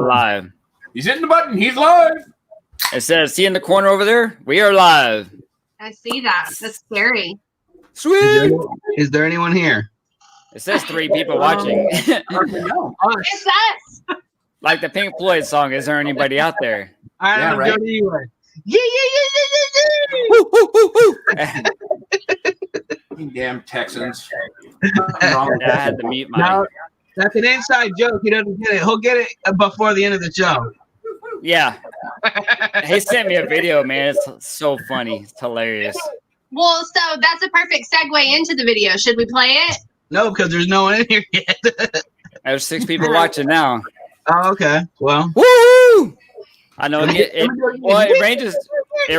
Live. He's hitting the button. He's live. It says, see in the corner over there? We are live. I see that. That's scary. Sweet. Is there anyone here? It says 3 people watching. It's us. Like the Pink Floyd song, is there anybody out there? Yeah, right. Yeah. You damn Texans. I had to mute my. No, that's an inside joke. He doesn't get it. He'll get it before the end of the show. Yeah. He sent me a video, man. It's so funny. It's hilarious. Well, so that's a perfect segue into the video. Should we play it? No, because there's no one in here yet. There's 6 people watching now. Oh, okay. Well. Woo! I know it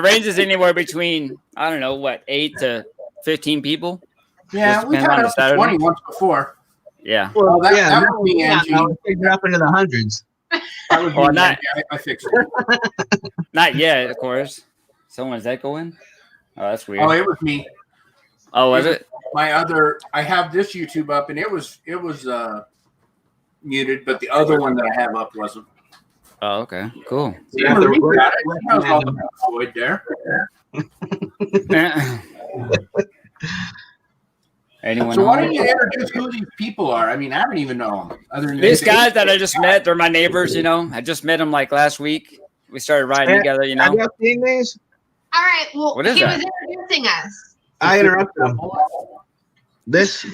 ranges anywhere between, I don't know, what, 8 to 15 people. Yeah, we've had up to 20 once before. Yeah. Well, that would be Angie. Figure up into the hundreds. That would be not, I fixed it. Not yet, of course. Someone's echoing. Oh, that's weird. Oh, it was me. Oh, was it? I have this YouTube up, and it was muted, but the other one that I have up wasn't. Oh, okay. Cool. Yeah, Floyd there. Anyone so why don't you introduce who these people are? I mean, I don't even know them. Other than these guys that I just met, they're my neighbors, you know. I just met them like last week. We started riding together, you know. Have you seen these? All right. Well, What is he that? was introducing us. I interrupted him. This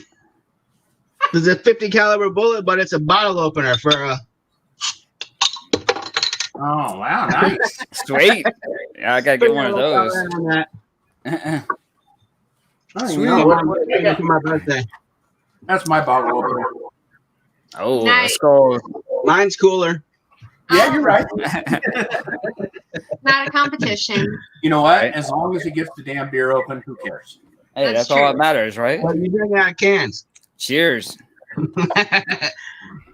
is a 50 caliber bullet, but it's a bottle opener for a. Oh wow, nice. Sweet. Yeah, I gotta get one of those. Sweet. For my birthday. That's my bottle opener. Oh, Nice. let's go. Mine's cooler. Yeah, you're right. Not a competition. You know what? As long as he gets the damn beer open, who cares? Hey, That's that's all true. that matters, right? Well, you drink out of cans. Cheers.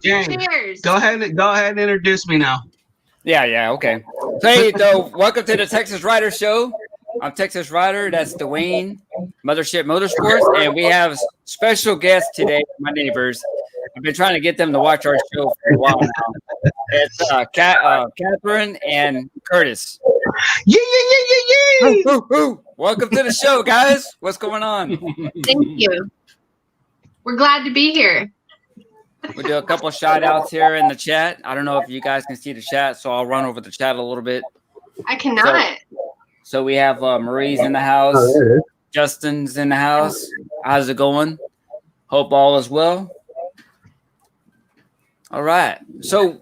James, Cheers. go ahead and introduce me now. Yeah, okay. So, hey, welcome to the Texas Rider Show. I'm Texas Rider. That's Dwayne, Mothership Motorsports, and we have special guests today, my neighbors. I've been trying to get them to watch our show for a while now. It's Catherine and Curtis. Yeah. Welcome to the show, guys. What's going on? Thank you. We're glad to be here. We do a couple shout outs here in the chat. I don't know if you guys can see the chat, so I'll run over the chat a little bit. I cannot. So we have Marie's in the house. Justin's in the house. How's it going? Hope all is well. All right. So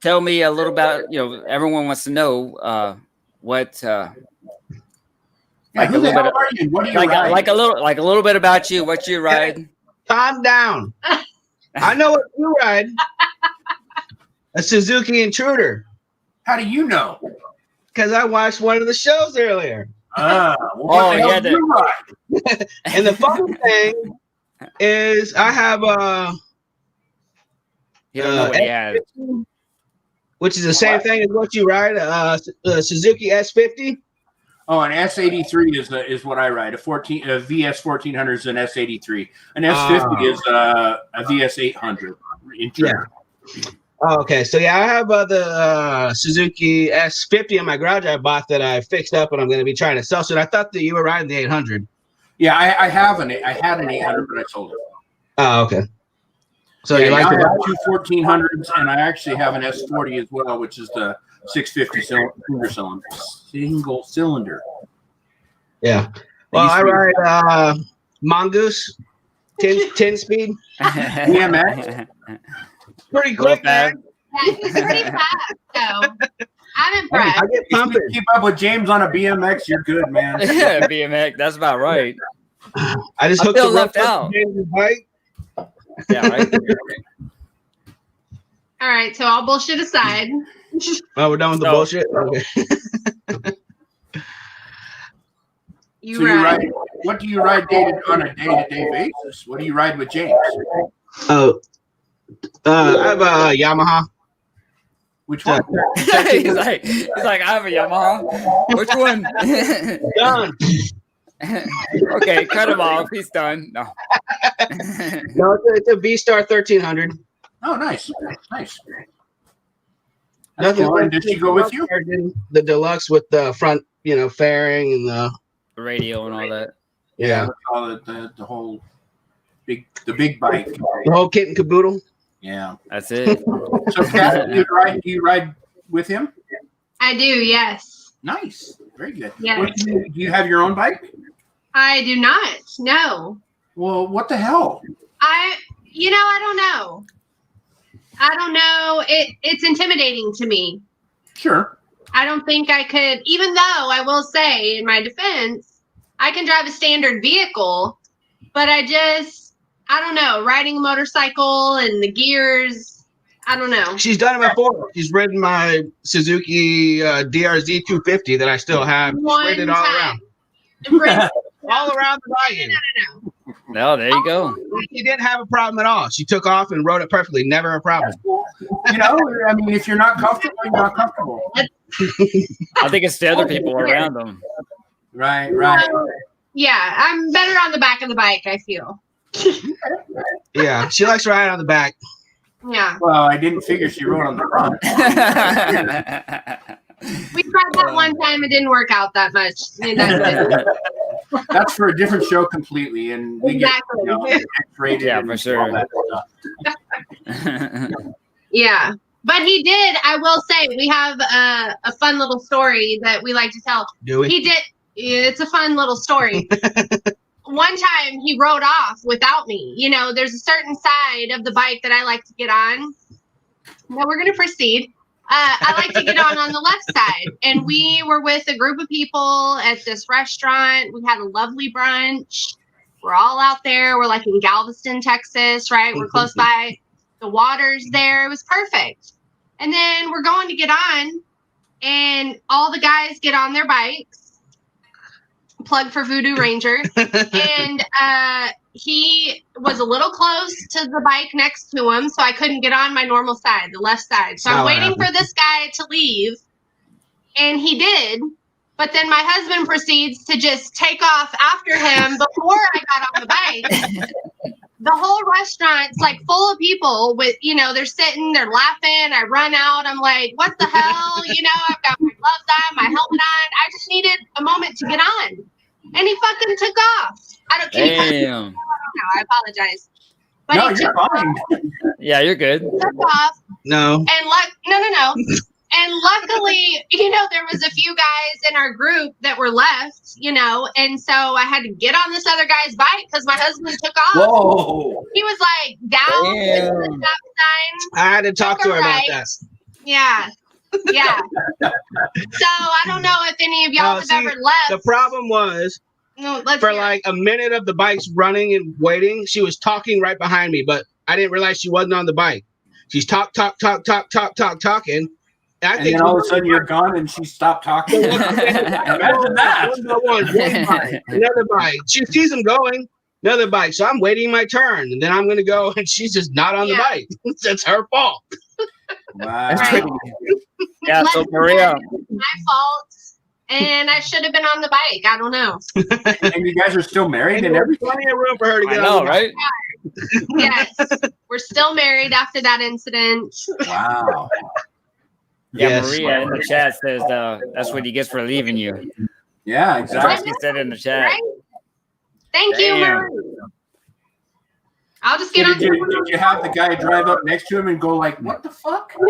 tell me a little about, everyone wants to know what Like, who the hell are you? What do you ride? like a little bit about you, what you ride. Calm down. I know what you ride. A Suzuki Intruder. How do you know? Because I watched one of the shows earlier. What the hell do you ride? And the funny thing is I have a You don't know what he has. which is the same thing as what you ride, a Suzuki S50. Oh, an S83 is what I ride. A VS 1400 is an S83. An S50 is a VS 800. Yeah. Oh, okay. So yeah, I have the Suzuki S50 in my garage I bought that I fixed up and I'm going to be trying to sell. So I thought that you were riding the 800. Yeah, I had an 800, but I sold it. Oh, okay. So yeah, you like I the have 2 1400s, and I actually have an S40 as well, which is the 650 single cylinder. Yeah. Well, I ride Mongoose 10 speed. BMX. Pretty quick, man. Yeah, he's pretty fast, so I'm impressed. I get If you pumping. keep up with James on a BMX, you're good, man. Yeah, BMX. That's about right. I just hooked feel the rope left up out. to James's bike. Yeah, right. All right, so all bullshit aside. Oh, we're done with the bullshit? Okay. So you ride. What do you ride on a day-to-day basis? What do you ride with James? Oh, I have a Yamaha. Which one? he's like, I have a Yamaha. Which one? Done. Okay, cut him off. He's done. No. No, it's a V-Star 1300. Oh, nice. Nice. Nothing. Cool. And did she go with you? The deluxe with the front, fairing and the radio and all that. Yeah. The whole big bike. The whole kit and caboodle. Yeah. That's it. So, Kat, do you ride with him? I do, yes. Nice. Very good. Yes. Do you have your own bike? I do not. No. Well, what the hell? I don't know. I don't know. It's intimidating to me. Sure. I don't think I could, even though I will say in my defense, I can drive a standard vehicle, but I don't know, riding a motorcycle and the gears, I don't know. She's done it before. She's ridden my Suzuki DRZ 250 that I still have. She's ridden it all around. All around the wagon. No. No, there you go. She didn't have a problem at all. She took off and rode it perfectly. Never a problem. If you're not comfortable, you're not comfortable. I think it's the other people around them. Right. Yeah, I'm better on the back of the bike, I feel. Yeah, she likes riding on the back. Yeah. Well, I didn't figure she rode on the front. We tried that one time. It didn't work out that much. That's for a different show completely, and we Exactly. get X-rated. Yeah, for sure. All that stuff. Yeah. But he did, I will say, we have a fun little story that we like to tell. Do we? He did. It's a fun little story. One time he rode off without me. There's a certain side of the bike that I like to get on. Now we're going to proceed. I like to get on the left side. And we were with a group of people at this restaurant. We had a lovely brunch. We're all out there. We're like in Galveston, Texas, right? We're close by. The water's there. It was perfect. And then we're going to get on, and all the guys get on their bikes. Plug for Voodoo Ranger. And he was a little close to the bike next to him, so I couldn't get on my normal side, the left side. So I'm waiting for this guy to leave, and he did. But then my husband proceeds to just take off after him before I got on the bike. The whole restaurant's like full of people with, they're sitting, they're laughing. I run out. I'm like, what the hell? I've got my gloves on, my helmet on. I just needed a moment to get on. And he fucking took off. I don't care. Damn. I apologize. But No, he you're fine. Yeah, you're good. took off. No. And no. And luckily, there was a few guys in our group that were left, and so I had to get on this other guy's bike because my husband took off. Whoa. He was like down with the stop sign. I had to talk to her about that. Yeah. Yeah. So I don't know if any of y'all have ever left. The problem was for like a minute of the bike's running and waiting, she was talking right behind me, but I didn't realize she wasn't on the bike. She's talking. And then all of a sudden you're gone and she stopped talking. Imagine that. One bike, another bike. She sees him going, another bike. So I'm waiting my turn, and then I'm going to go, and she's just not on the bike. That's her fault. Wow. Yeah, so Maria. My fault. And I should have been on the bike. I don't know. And you guys are still married and everything? Plenty of room for her to I get know, on the right? Yes. We're still married after that incident. Wow. Yeah, Yes. Maria in the chat says that's what he gets for leaving you. Yeah, That's what exactly. she said in the chat. Right? Thank you, Damn. Marie. I'll just get on. Did you have the guy drive up next to him and go like, what the fuck? Well,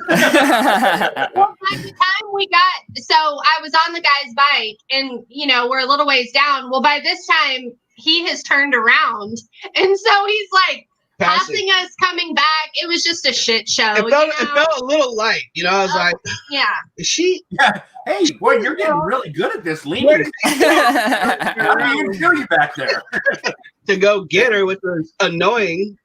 by the time we got, so I was on the guy's bike and, we're a little ways down. Well, by this time, he has turned around. And so he's like passing us coming back. It was just a shit show. It felt a little light. I was like, yeah. is she? Yeah. Hey, boy, you're getting really good at this lean. How do you feel you back there? To go get her, which was annoying.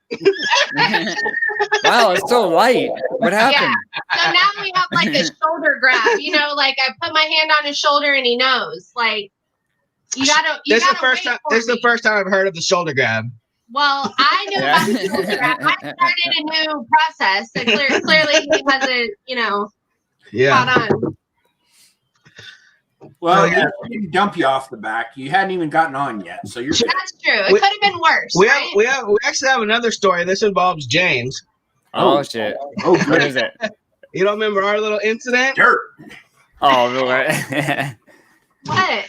Wow, it's so light. What happened? Yeah. So now we have like a shoulder grab, like I put my hand on his shoulder and he knows. Like you gotta This is the first time I've heard of the shoulder grab. Well, I knew about the shoulder grab. I started a new process. So clearly he hasn't, caught on. Well, yeah, we didn't dump you off the back. You hadn't even gotten on yet, so you're good. That's true. It could have been worse. We actually have another story. This involves James. Oh shit! Oh, What good. is it? You don't remember our little incident? Dirt. Oh, right. What?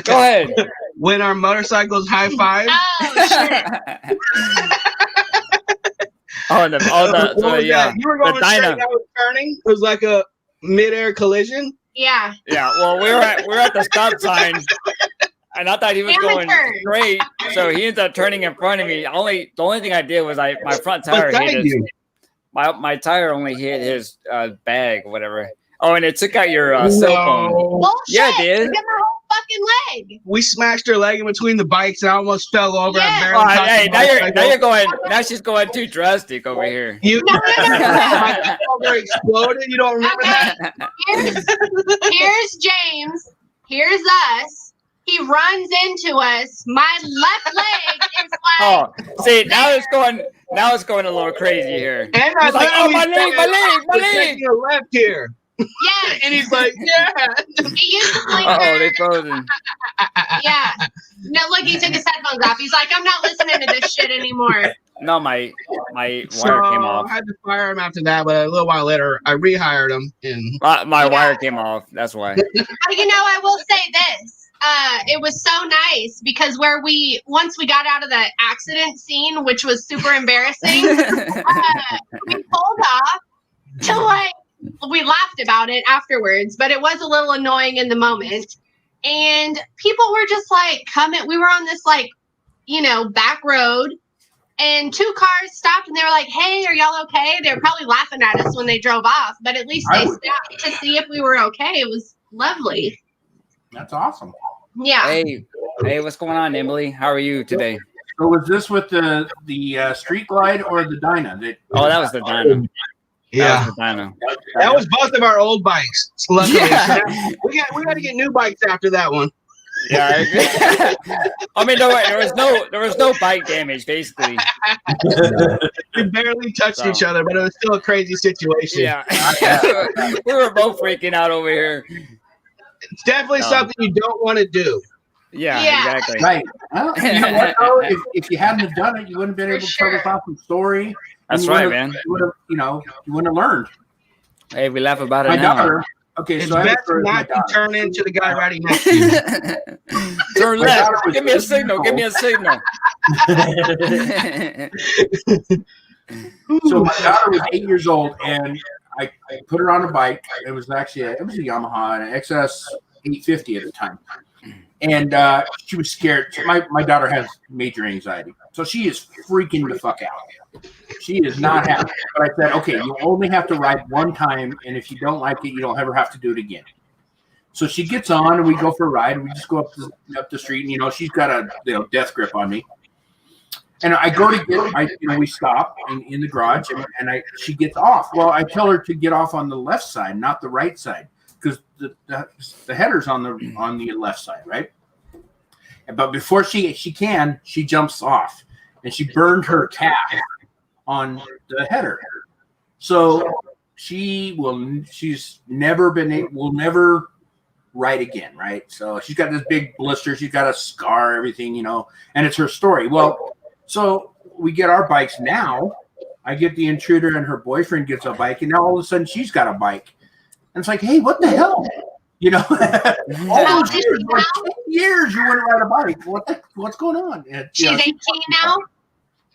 Go ahead. When our motorcycles high five. Oh shit! Yeah. You were going The straight, dyno. I was turning. It was like a mid-air collision. Yeah. Yeah. Well, we were at the stop sign, and I thought he was going Amateur. straight, so he ended up turning in front of me. The only thing I did was my front tire hit his. you. My tire only hit his bag, or whatever. Oh, and it took out your cell phone. Bullshit! Yeah, it did. You got my whole fucking leg. We smashed her leg in between the bikes and I almost fell over. Yeah. I barely Oh, caught hey, the now you're motorcycle. going. Now she's going too drastic over here. You No. my shoulder exploded. You don't remember that? Here's James. Here's us. He runs into us. My left leg is like. Oh, see, now it's going a little crazy here. And He's like, oh, my leg. We're taking a left here. Yes. And he's like, yeah. He used to blink Oh, her. they frozen. Yeah. No, look, he took his headphones off. He's like, I'm not listening to this shit anymore. No, my wire So came I off. had to fire him after that, but a little while later, I rehired him. And My wire came off. That's why. But I will say this. It was so nice because once we got out of the accident scene, which was super embarrassing, we pulled off to we laughed about it afterwards, but it was a little annoying in the moment. And people were just like coming. We were on this back road, and two cars stopped, and they were like, "Hey, are y'all okay?" They were probably laughing at us when they drove off, but at least they stopped to see if we were okay. It was lovely. That's awesome. Yeah. Hey, what's going on, Emily? How are you today? So was this with the Street Glide or the Dyna? Oh, that was the dyno. yeah, That was the dyno. that was both of our old bikes. Luckily, Yeah. we got to get new bikes after that one. Yeah. I mean, no, there was no bike damage, basically. We barely touched each other, but it was still a crazy situation. Yeah. We were both freaking out over here. It's definitely something you don't want to do. Yeah, Yeah. exactly. Right. Well, you know what, though? If you hadn't have done it, you wouldn't have been able to tell the awesome story. That's You right, wouldn't have- man. You would have, you wouldn't have learned. Hey, we laugh about it My now. daughter. Okay, It's so I have a best story with my not to daughter. turn into the guy riding next to you. Turn My left. daughter was Give me a 8 signal. years Give me a signal. So my daughter was 8 years old, and I put her on a bike. It was actually a Yamaha, an XS 850 at the time, and she was scared. My daughter has major anxiety, so she is freaking the fuck out. She is not happy. But I said, okay, you only have to ride one time, and if you don't like it, you don't ever have to do it again. So she gets on, and we go for a ride, and we just go up the street, and she's got a death grip on me. And I go to get, we stop in the garage, and she gets off. Well, I tell her to get off on the left side, not the right side, because the header's on the left side, right? But before she jumps off, and she burned her calf on the header. So she's never will never ride again, right? So she's got this big blister, she's got a scar, everything, and it's her story. Well, so we get our bikes now. I get the intruder, and her boyfriend gets a bike, and now all of a sudden she's got a bike. And it's like, hey, what the hell? All those years, like 10 years, you wouldn't ride a bike. What's going on? And, She's 18 now?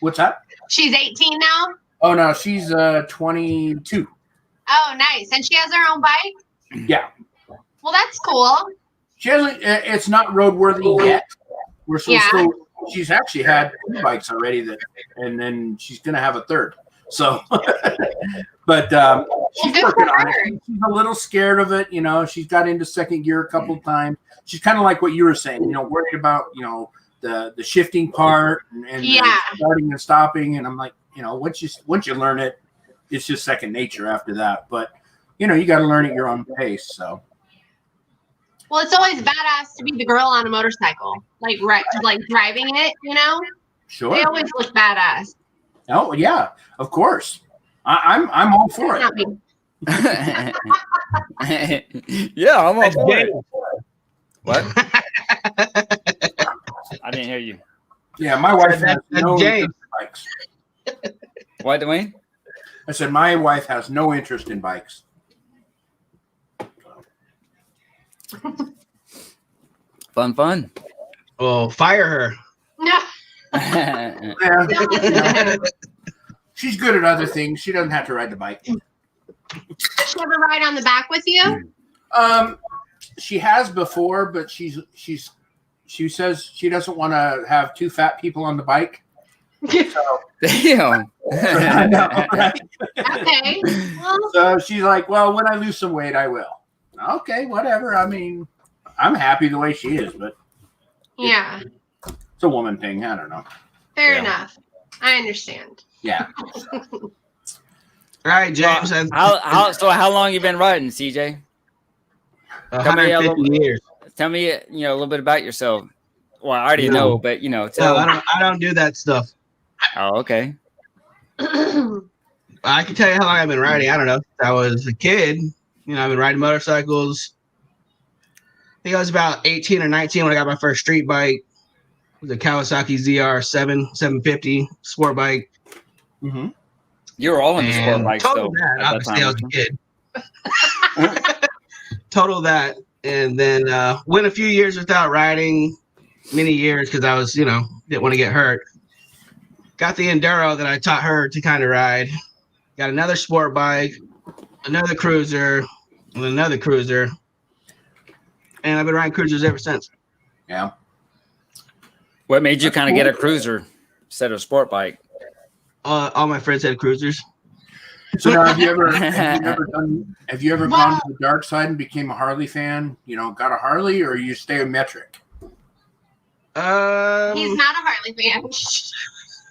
What's that? She's 18 now? Oh, no, she's 22. Oh, nice. And she has her own bike? Yeah. Well, that's cool. She hasn't. It's not roadworthy yet. She's actually had 2 bikes already, and then she's gonna have a third. So, but she's good working for on her. it. She's a little scared of it. She's got into second gear a couple times. She's kind of like what you were saying. Worried about the shifting part and the starting and stopping. And I'm like, once you learn it, it's just second nature after that. But you got to learn at your own pace. So. Well, it's always badass to be the girl on a motorcycle, like driving it. Sure. They always look badass. Oh yeah, of course. I'm all for Not it. me. Yeah, I'm all for it. James. What? I didn't hear you. Yeah, my wife has That's no James. bikes. What, Dwayne? I said, my wife has no interest in bikes. Fun. Well, fire her. No. Yeah. She's good at other things. She doesn't have to ride the bike. Does she ever ride on the back with you? She has before, but she says she doesn't want to have two fat people on the bike. So, Damn. I know, right? Okay. Well, So she's like, well, when I lose some weight, I will. Okay, whatever. I mean, I'm happy the way she is, but yeah. it's a woman thing. I don't know. Fair enough. I understand. Yeah. All right, James. How long you been riding, CJ? 150 years. Tell me, a little bit about yourself. Well, I already know, but tell. I don't do that stuff. Oh, okay. I can tell you how long I've been riding. I don't know. Since I was a kid. I've been riding motorcycles. I think I was about 18 or 19 when I got my first street bike. It was a Kawasaki ZR 750 sport bike. Mm-hmm. You were all in the sport bikes, though. Obviously, I was a kid. Total that. And then went a few years without riding, many years, because I was, didn't want to get hurt. Got the Enduro that I taught her to kind of ride. Got another sport bike, another cruiser, and another cruiser. And I've been riding cruisers ever since. Yeah. What made you kind of get a cruiser instead of a sport bike? All my friends had cruisers. So now, have you ever gone to the dark side and became a Harley fan? Got a Harley, or you stay a metric? He's not a Harley fan.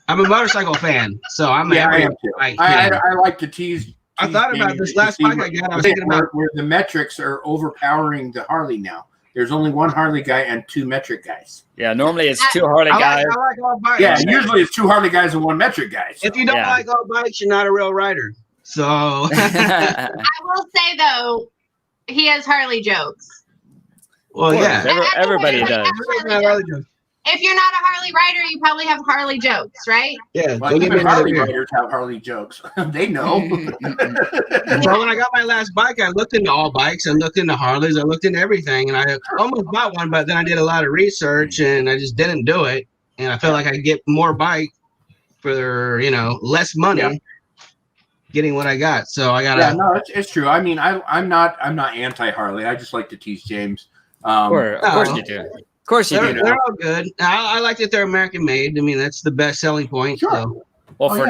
I'm a motorcycle fan, so I'm I am too. I like to tease. I thought about this last bike I got. I was thinking about where the metrics are overpowering the Harley now. There's only one Harley guy and two metric guys. Yeah, normally it's two Harley guys. I like all bikes. Yeah, usually it's two Harley guys and one metric guy. So. If you don't like all bikes, you're not a real rider. So I will say though, he has Harley jokes. Well, yeah, everybody does. If you're not a Harley rider, you probably have Harley jokes, right? Yeah, well, even Harley riders have Harley jokes. They know. So when I got my last bike, I looked into all bikes. I looked into Harleys. I looked into everything, and I almost bought one, but then I did a lot of research, and I just didn't do it. And I felt like I could get more bike for less money, getting what I got. So I got. Yeah, no, it's true. I mean, I'm not anti Harley. I just like to tease James. Of course you do. Of course you do. They're all good. I like that they're American made. I mean, that's the best selling point. Sure. So. Well, for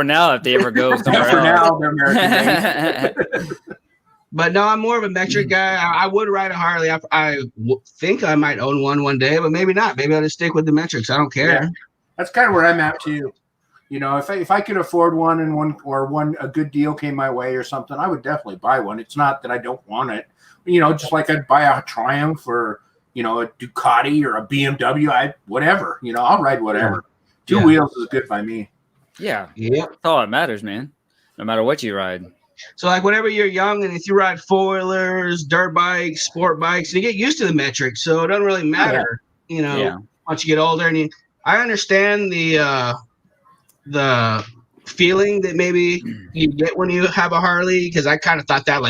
now, if they ever go somewhere for else. now, they're American made. But no, I'm more of a metric guy. I would ride a Harley. I think I might own one day, but maybe not. Maybe I'll just stick with the metrics. I don't care. Yeah. That's kind of where I'm at too. If I could afford one and a good deal came my way or something, I would definitely buy one. It's not that I don't want it. Just like I'd buy a Triumph or a Ducati or a BMW, whatever. I'll ride whatever. Yeah. Two wheels is good by me. Yeah. That's all that matters, man. No matter what you ride. So like whenever you're young and if you ride four-wheelers, dirt bikes, sport bikes, you get used to the metrics, so it doesn't really matter, once you get older. And I understand the feeling that maybe you get when you have a Harley, because I kind of thought that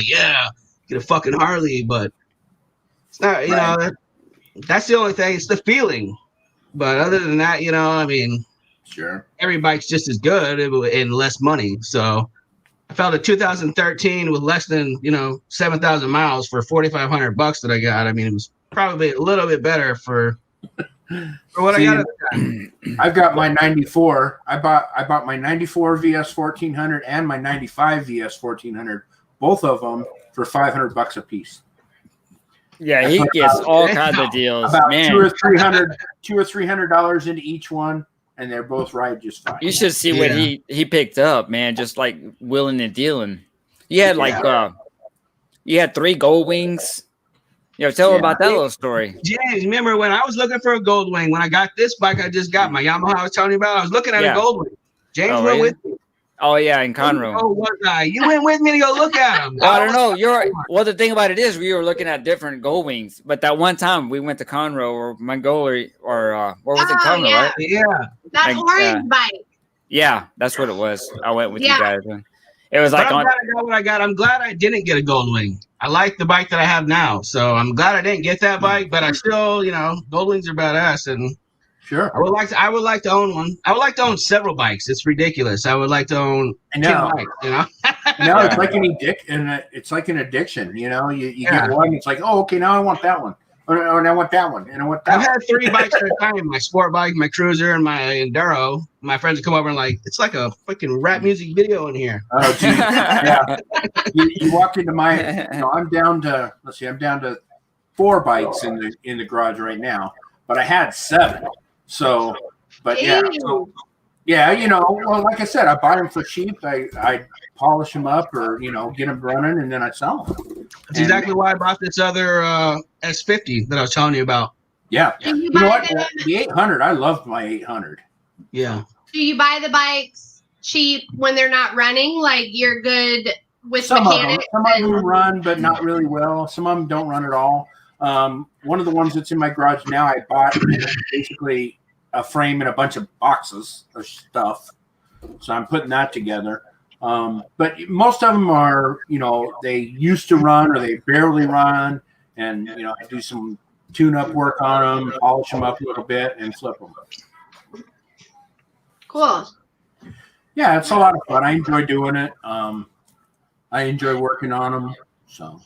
get a fucking Harley, but it's not, that's the only thing. It's the feeling. But other than that, sure, every bike's just as good and less money. So I felt a 2013 with less than 7,000 miles for $4,500 that I got. I mean, it was probably a little bit better for what I got at the time. I've got my 94. I bought my 94 VS 1400 and my 95 VS 1400, both of them for $500 a piece. Yeah, he gets all kinds of deals. About man. $200 or $300 into each one, and they're both ride just fine. You should see what he picked up, man. Just like willing and dealing. You had you had 3 gold wings. Tell them about that little story. James, remember when I was looking for a gold wing? When I got this bike, I just got my Yamaha I was telling you about. I was looking at a gold wing. James went with me. Oh yeah, in Conroe. Oh, was I? You went with me to go look at them. I don't know. Well, the thing about it is, we were looking at different gold wings. But that one time we went to Conroe or Mongolia or where was it? Conroe, right? Yeah. That orange bike. Yeah, that's what it was. I went with Yeah. you guys. It was like But I'm on. glad I got what I got. I'm glad I didn't get a Goldwing. I like the bike that I have now, so I'm glad I didn't get that bike. But I still, Goldwings are badass, and Sure. I would like to own one. I would like to own several bikes. It's ridiculous. I would like to own I know. 10 bikes. No, Yeah. it's like it's like an addiction. You Yeah. get one, it's like, oh, okay, now I want that one, and I want that one, and I want that. I've one. had 3 bikes at a time: my sport bike, my cruiser, and my enduro. My friends would come over and like, it's like a fucking rap music video in here. Oh, geez. Yeah. You walk into my. I'm down to. Let's see. I'm down to 4 bikes in the garage right now, but I had 7. So, but yeah. So, yeah, well, like I said, I buy them for cheap. I polish them up or, get them running, and then I sell them. That's exactly why I bought this other S50 that I was telling you about. Yeah. Do you You know buy what? them- The 800, I loved my 800. Yeah. Do you buy the bikes cheap when they're not running? Like you're good with Some mechanics? of them run, but not really well. Some of them don't run at all. One of the ones that's in my garage now, I bought basically a frame and a bunch of boxes of stuff. So I'm putting that together. But most of them are, they used to run or they barely run. And, I do some tune-up work on them, polish them up a little bit, and flip them. Cool. Yeah, it's a lot of fun. I enjoy doing it. I enjoy working on them. So,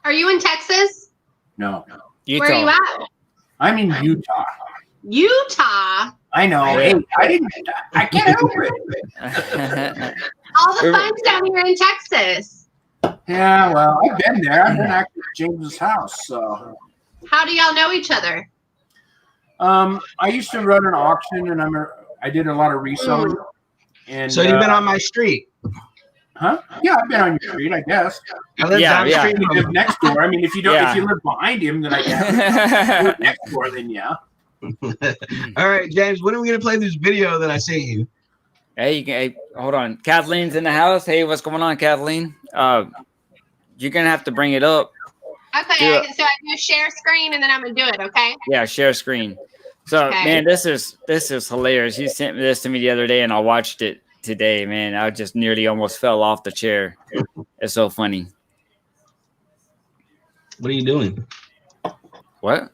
Are you in Texas? no. Utah. Where are you at? I'm in Utah. Utah. I know. Hey, I can't help it. All the fun's down here in Texas. Yeah, well, I've been there. I've been actually at James's house. So, How do y'all know each other? I used to run an auction, and I did a lot of reselling. And So you've been on my street. huh? Yeah, I've been on your street, I guess. I live Yeah, down the yeah. street You from live next door. I mean, if you don't, Yeah. if you live behind him, then I guess next door. Then yeah. All right, James, when are we gonna play this video that I sent you? Hey, hold on. Kathleen's in the house. Hey, what's going on, Kathleen? You're gonna have to bring it up. Okay, Yeah. so I do share screen and then I'm gonna do it. Okay. Yeah, share screen. So, Okay. man, this is hilarious. You sent this to me the other day, and I watched it today. Man, I just nearly almost fell off the chair. It's so funny. What are you doing? What?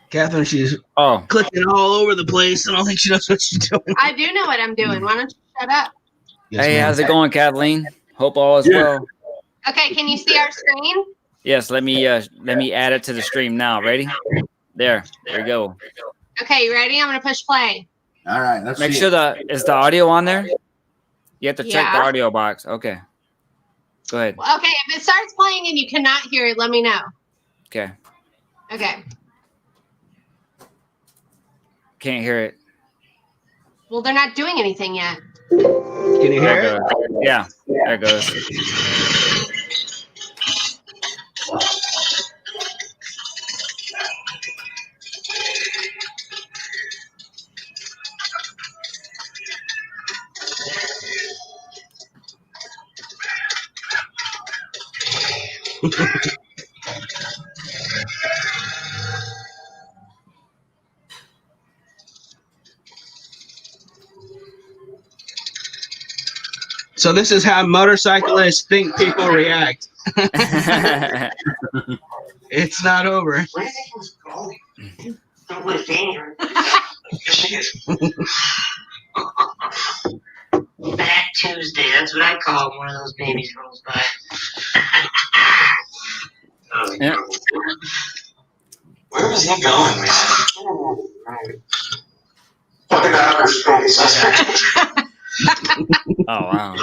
Catherine, she's Oh, clicking all over the place. I don't think she knows what she's doing. I do know what I'm doing. Why don't you shut up? Yes, hey, ma'am. how's it going, Kathleen? Hope all is Yeah. well. Okay, can you see our screen? Yes, let me add it to the stream now. Ready? There we go. Okay, you ready? I'm gonna push play. All right. Let's Make see. sure is the audio on there? You have to check the Yeah. audio box. Okay. Go ahead. Okay, if it starts playing and you cannot hear it, let me know. Okay. Okay. Can't hear it. Well, they're not doing anything yet. Can you hear There it? it goes. Yeah, there it goes. So this is how motorcyclists think people react. It's not over. Where do you think he was going? Don't live danger. Fat Tuesday, that's what I call when one of those babies rolls by. Yeah. Where was he going, man? Look at that other space. Oh wow.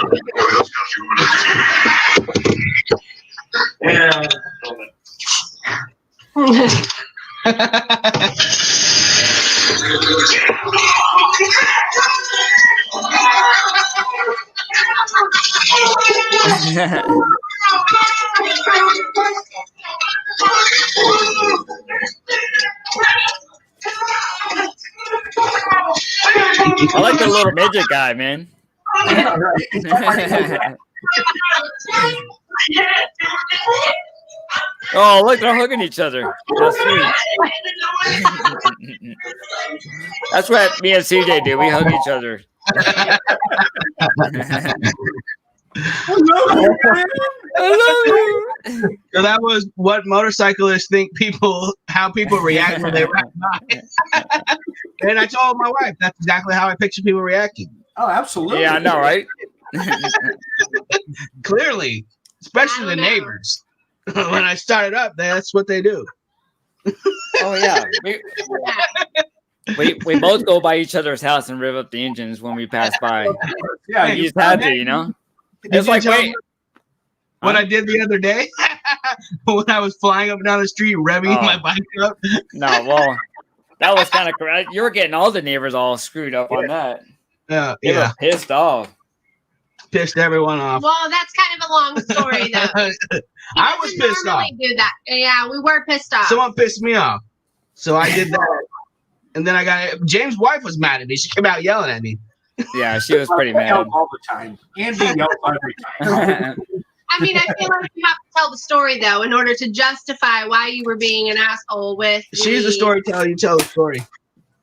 Yeah. I like the little midget guy, man. Yeah, right. Oh, look, they're hugging each other. That's sweet. That's what me and CJ do. We hug each other. So that was what motorcyclists think how people react when they ride by. And I told my wife that's exactly how I picture people reacting. Oh, absolutely. Yeah, I know, right? Clearly, especially the neighbors. When I started up, that's what they do. Oh yeah. We both go by each other's house and rev up the engines when we pass by. Yeah, You just had to, you know. Did It's you like tell wait. me what I did the other day when I was flying up and down the street, revving Oh. my bike up? No, well, that was kind of correct. You were getting all the neighbors all screwed up on that. They were pissed off. Pissed everyone off. Well, that's kind of a long story, though. I was pissed off. Do that. Yeah, we were pissed off. Someone pissed me off, so I did that. And then I got James' wife was mad at me. She came out yelling at me. Yeah, she was pretty mad all the time. Andy yells every time. I mean, I feel like you have to tell the story though in order to justify why you were being an asshole with. She's the storyteller. You tell the story.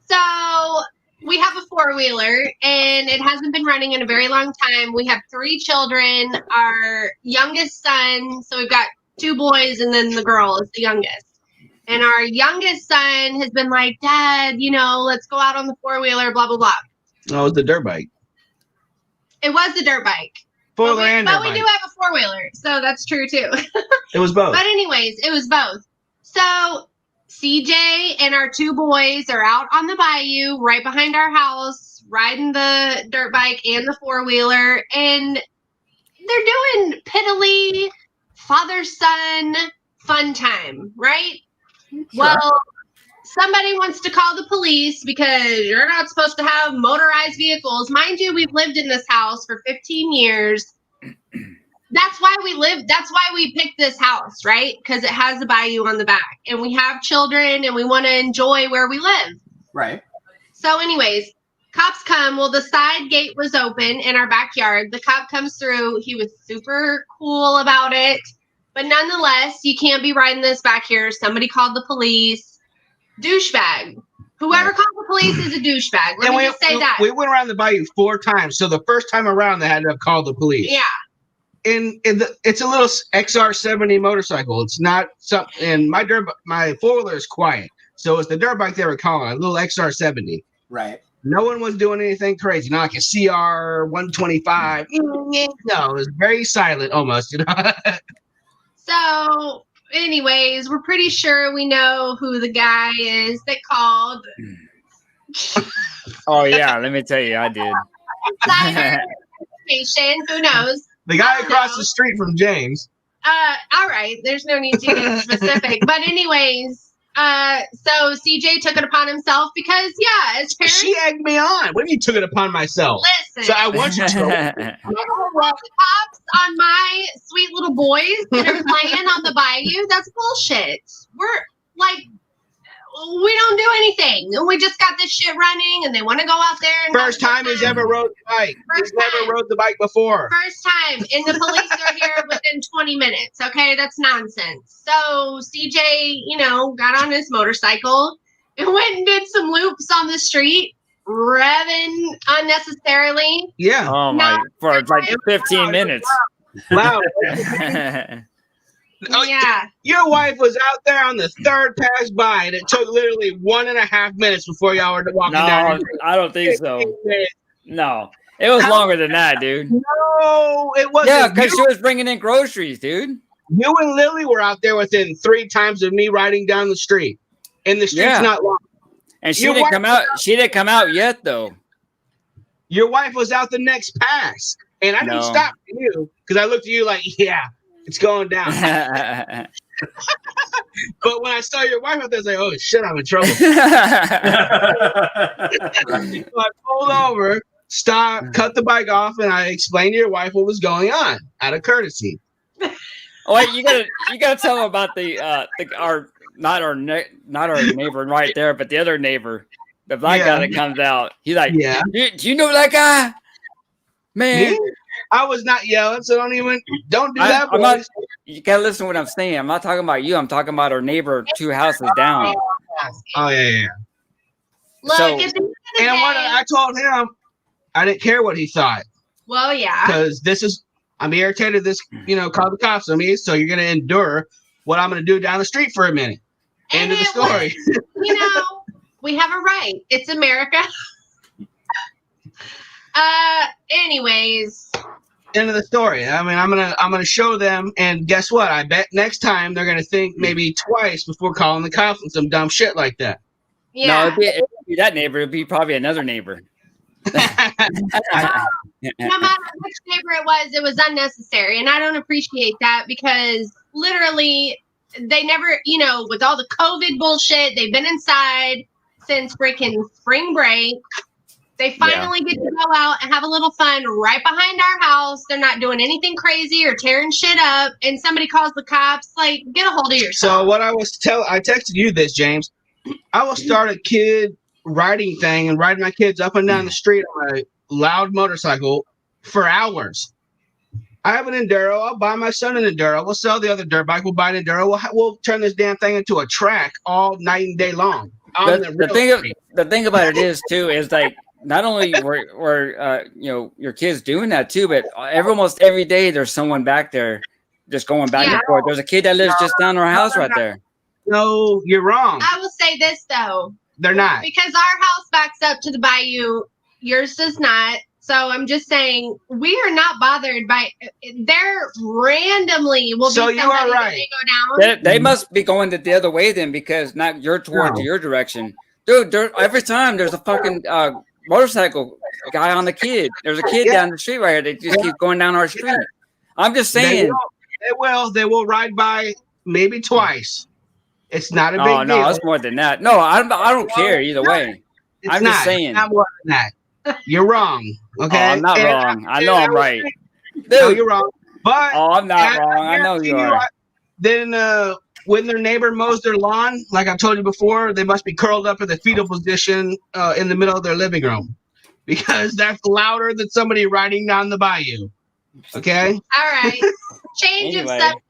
So we have a 4-wheeler, and it hasn't been running in a very long time. We have 3 children. Our youngest son, so we've got 2 boys, and then the girl is the youngest. And our youngest son has been like, Dad, let's go out on the 4-wheeler, blah, blah, blah. Oh, it was the dirt bike. It was the dirt bike. But we do have a 4-wheeler, so that's true too. It was both. But anyways, it was both. So CJ and our 2 boys are out on the bayou right behind our house, riding the dirt bike and the 4-wheeler, and they're doing piddly father-son fun time, right? Sure. Well, somebody wants to call the police because you're not supposed to have motorized vehicles. Mind you, we've lived in this house for 15 years. That's why we picked this house, right? Because it has a bayou on the back. And we have children and we want to enjoy where we live. Right. So anyways, cops come. Well, the side gate was open in our backyard. The cop comes through. He was super cool about it. But nonetheless, you can't be riding this back here. Somebody called the police. Douchebag. Whoever called the police is a douchebag. Let me just say that. We went around the bayou 4 times. So the first time around, they had to have called the police. Yeah. It's a little XR70 motorcycle. It's not something. And my 4-wheeler is quiet. So it's the dirt bike they were calling, a little XR70. Right. No one was doing anything crazy, not like a CR 125. No, it was very silent almost, So, anyways, we're pretty sure we know who the guy is that called. Oh yeah, let me tell you, I did. Who knows? The guy across the street from James. All right. There's no need to get specific. But anyways, so CJ took it upon himself because, yeah, as parents. She egged me on. What do you mean took it upon myself? Listen. So I want you to. The cops on my sweet little boys that are playing on the bayou, that's bullshit. We're like, we don't do anything. We just got this shit running and they want to go out there. And first time he's ever rode the bike. He's never rode the bike before. First time. And the police are here within 20 minutes. Okay. That's nonsense. So CJ, got on his motorcycle and went and did some loops on the street, revving unnecessarily. Yeah. Oh my, for like 15 minutes. Wow. Oh, yeah. Your wife was out there on the 3rd pass by, and it took literally 1.5 minutes before y'all were walking down. No, I don't think so. No, it was longer than that, dude. No, it wasn't. Yeah, because she was bringing in groceries, dude. You and Lily were out there within 3 times of me riding down the street, and the street's not long. And she didn't come out. She didn't come out yet, though. Your wife was out the next pass, and I didn't stop for you because I looked at you like, yeah. It's going down. But when I saw your wife out there, I was like, oh, shit, I'm in trouble. So I pulled over, stopped, cut the bike off, and I explained to your wife what was going on out of courtesy. Oh, wait, you gotta tell them about not our neighbor right there, but the other neighbor, the black guy that comes out. He's like, do you know that guy? Man. Me? I was not yelling, so don't do that. You gotta listen to what I'm saying. I'm not talking about you. I'm talking about our neighbor 2 houses down. Oh yeah. Look, I I didn't care what he thought. Well, yeah. Because I'm irritated. This, called the cops on me. So you're going to endure what I'm going to do down the street for a minute. End of the story. We have a right. It's America. Anyways. End of the story. I mean, I'm gonna show them, and guess what? I bet next time they're gonna think maybe twice before calling the cops on some dumb shit like that. Yeah. No, it'd be that neighbor. It'd be probably another neighbor. No matter which neighbor it was unnecessary, and I don't appreciate that because literally they never, with all the COVID bullshit, they've been inside since freaking spring break. They finally get to go out and have a little fun right behind our house. They're not doing anything crazy or tearing shit up. And somebody calls the cops. Like, get a hold of yourself. So what I texted you this, James. I will start a kid riding thing and riding my kids up and down the street on a loud motorcycle for hours. I have an Enduro. I'll buy my son an Enduro. We'll sell the other dirt bike. We'll buy an Enduro. We'll turn this damn thing into a track all night and day long. The thing about it is, too, is like, not only were your kids doing that too, but almost every day there's someone back there just going back and forth. There's a kid that lives just down our house right there. No, you're wrong. I will say this though. They're not. Because our house backs up to the bayou. Yours does not. So I'm just saying we are not bothered by there randomly will be somebody you are right. They go down. They must be going the other way then because not you're towards your direction. Dude, every time there's a fucking motorcycle guy on the kid. There's a kid down the street right here. They just keep going down our street. I'm just saying. They will ride by maybe twice. It's not a big deal. Oh, no, it's more than that. No, I don't care either way. I'm just saying. It's not more than that. You're wrong. Okay? Oh, I'm not wrong. I know I'm right. Dude. No, you're wrong. But I'm not wrong. I know you are. Then when their neighbor mows their lawn, like I told you before, they must be curled up in the fetal position in the middle of their living room because that's louder than somebody riding down the bayou. Okay? All right. Change of subject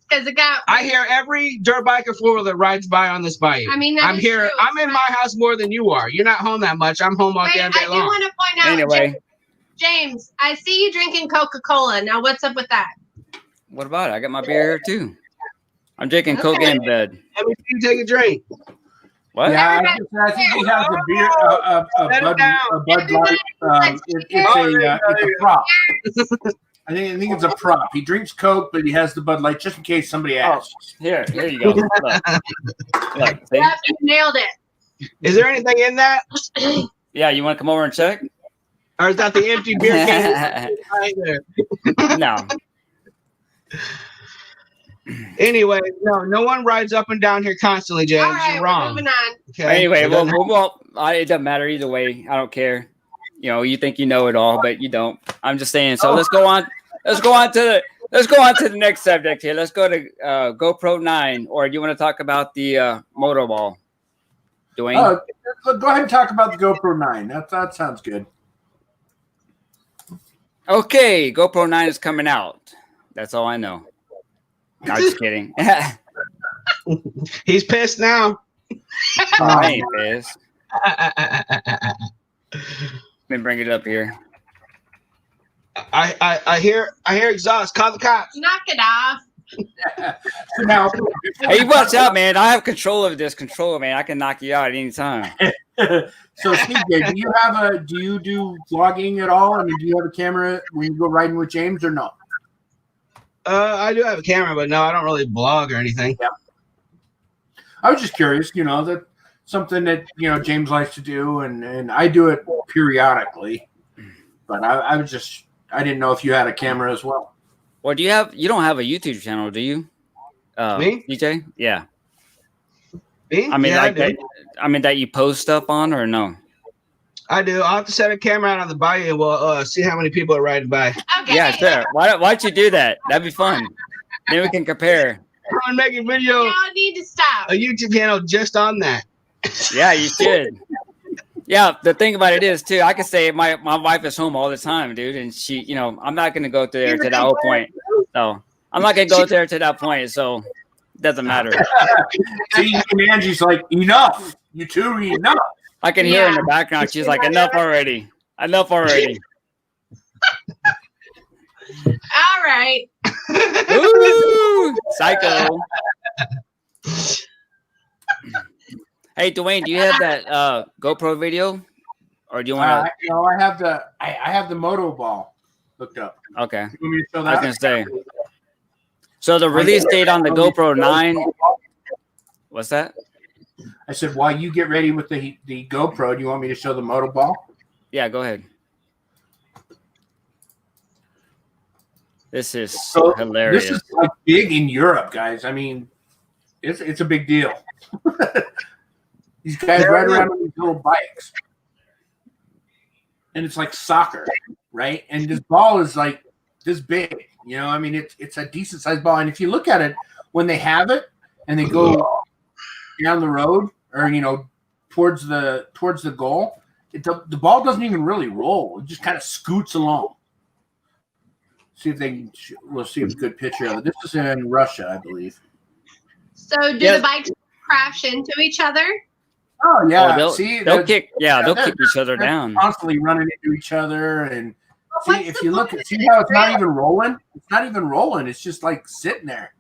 because I hear every dirt bike or four-wheeler that rides by on this bayou. I mean, I'm here. True. I'm in my house more than you are. You're not home that much. I'm home all damn day long. I do want to point out, anyway. James, I see you drinking Coca-Cola. Now, what's up with that? What about it? I got my beer here too. I'm drinking Coke in bed. Let me see you take a drink. What? Yeah, I think he has a beer, a Bud Light. It's a prop. I think it's a prop. He drinks Coke, but he has the Bud Light just in case somebody asks. Here you go. Look, You nailed it. Is there anything in that? Yeah, you want to come over and check? Or is that the empty beer can right there? No. Anyway, no one rides up and down here constantly, James. All right, you're wrong. moving on. Okay. Anyway, well, it doesn't matter either way. I don't care. You think you know it all, but you don't. I'm just saying. So let's go on. Let's go on to the next subject here. Let's go to GoPro 9, or do you want to talk about the motor ball? Dwayne? Go ahead and talk about the GoPro 9. That sounds good. Okay, GoPro 9 is coming out. That's all I know. No, just kidding. He's pissed now. I ain't pissed. Let me bring it up here. I hear exhaust. Call the cops. Knock it off. So now, Hey, watch out, man. I have control of this controller, man. I can knock you out at any time. so CJ, do you do vlogging at all? I mean, do you have a camera when you go riding with James or no? I do have a camera, but no, I don't really vlog or anything. Yeah. I was just curious, that something that James likes to do, and I do it periodically. But I didn't know if you had a camera as well. Well, you don't have a YouTube channel, do you? Me? DJ? Yeah. Me? I mean, yeah, that you post stuff on, or no? I do. I'll have to set a camera out on the bayou and we'll see how many people are riding by. Okay. Yeah, sure. Why don't you do that? That'd be fun. Then we can compare. I'm make a video. You don't need to stop. A YouTube channel just on that. Yeah, you should. Yeah, the thing about it is too, I can say my wife is home all the time, dude, and she, I'm not gonna go there to that whole point. So I'm not gonna go there to that point, so it doesn't matter. See, and Angie's like, enough. You two, enough. I can hear her in the background. She's like, enough already. Enough already. All right. Ooh, psycho. Hey, Dwayne, do you have that GoPro video, or do you want to? No, I have the moto ball hooked up. Okay, You want me to show I was gonna say. So the release date on the GoPro 9. What's that? I said, while you get ready with the GoPro, do you want me to show the moto ball? Yeah, go ahead. This is So hilarious. This is like big in Europe, guys. I mean, it's a big deal. These guys ride around on these little bikes, and it's like soccer, right? And this ball is like this big. You know, I mean, it's a decent sized ball. And if you look at it, when they have it and they go down the road, or towards the goal, the ball doesn't even really roll. It just kind of scoots along. See if we'll see a good picture of it. This is in Russia, I believe. So do the bikes crash into each other? Oh yeah. They'll kick each other they're down. Constantly running into each other, and see if you look see how it's not even rolling. It's not even rolling. It's just like sitting there.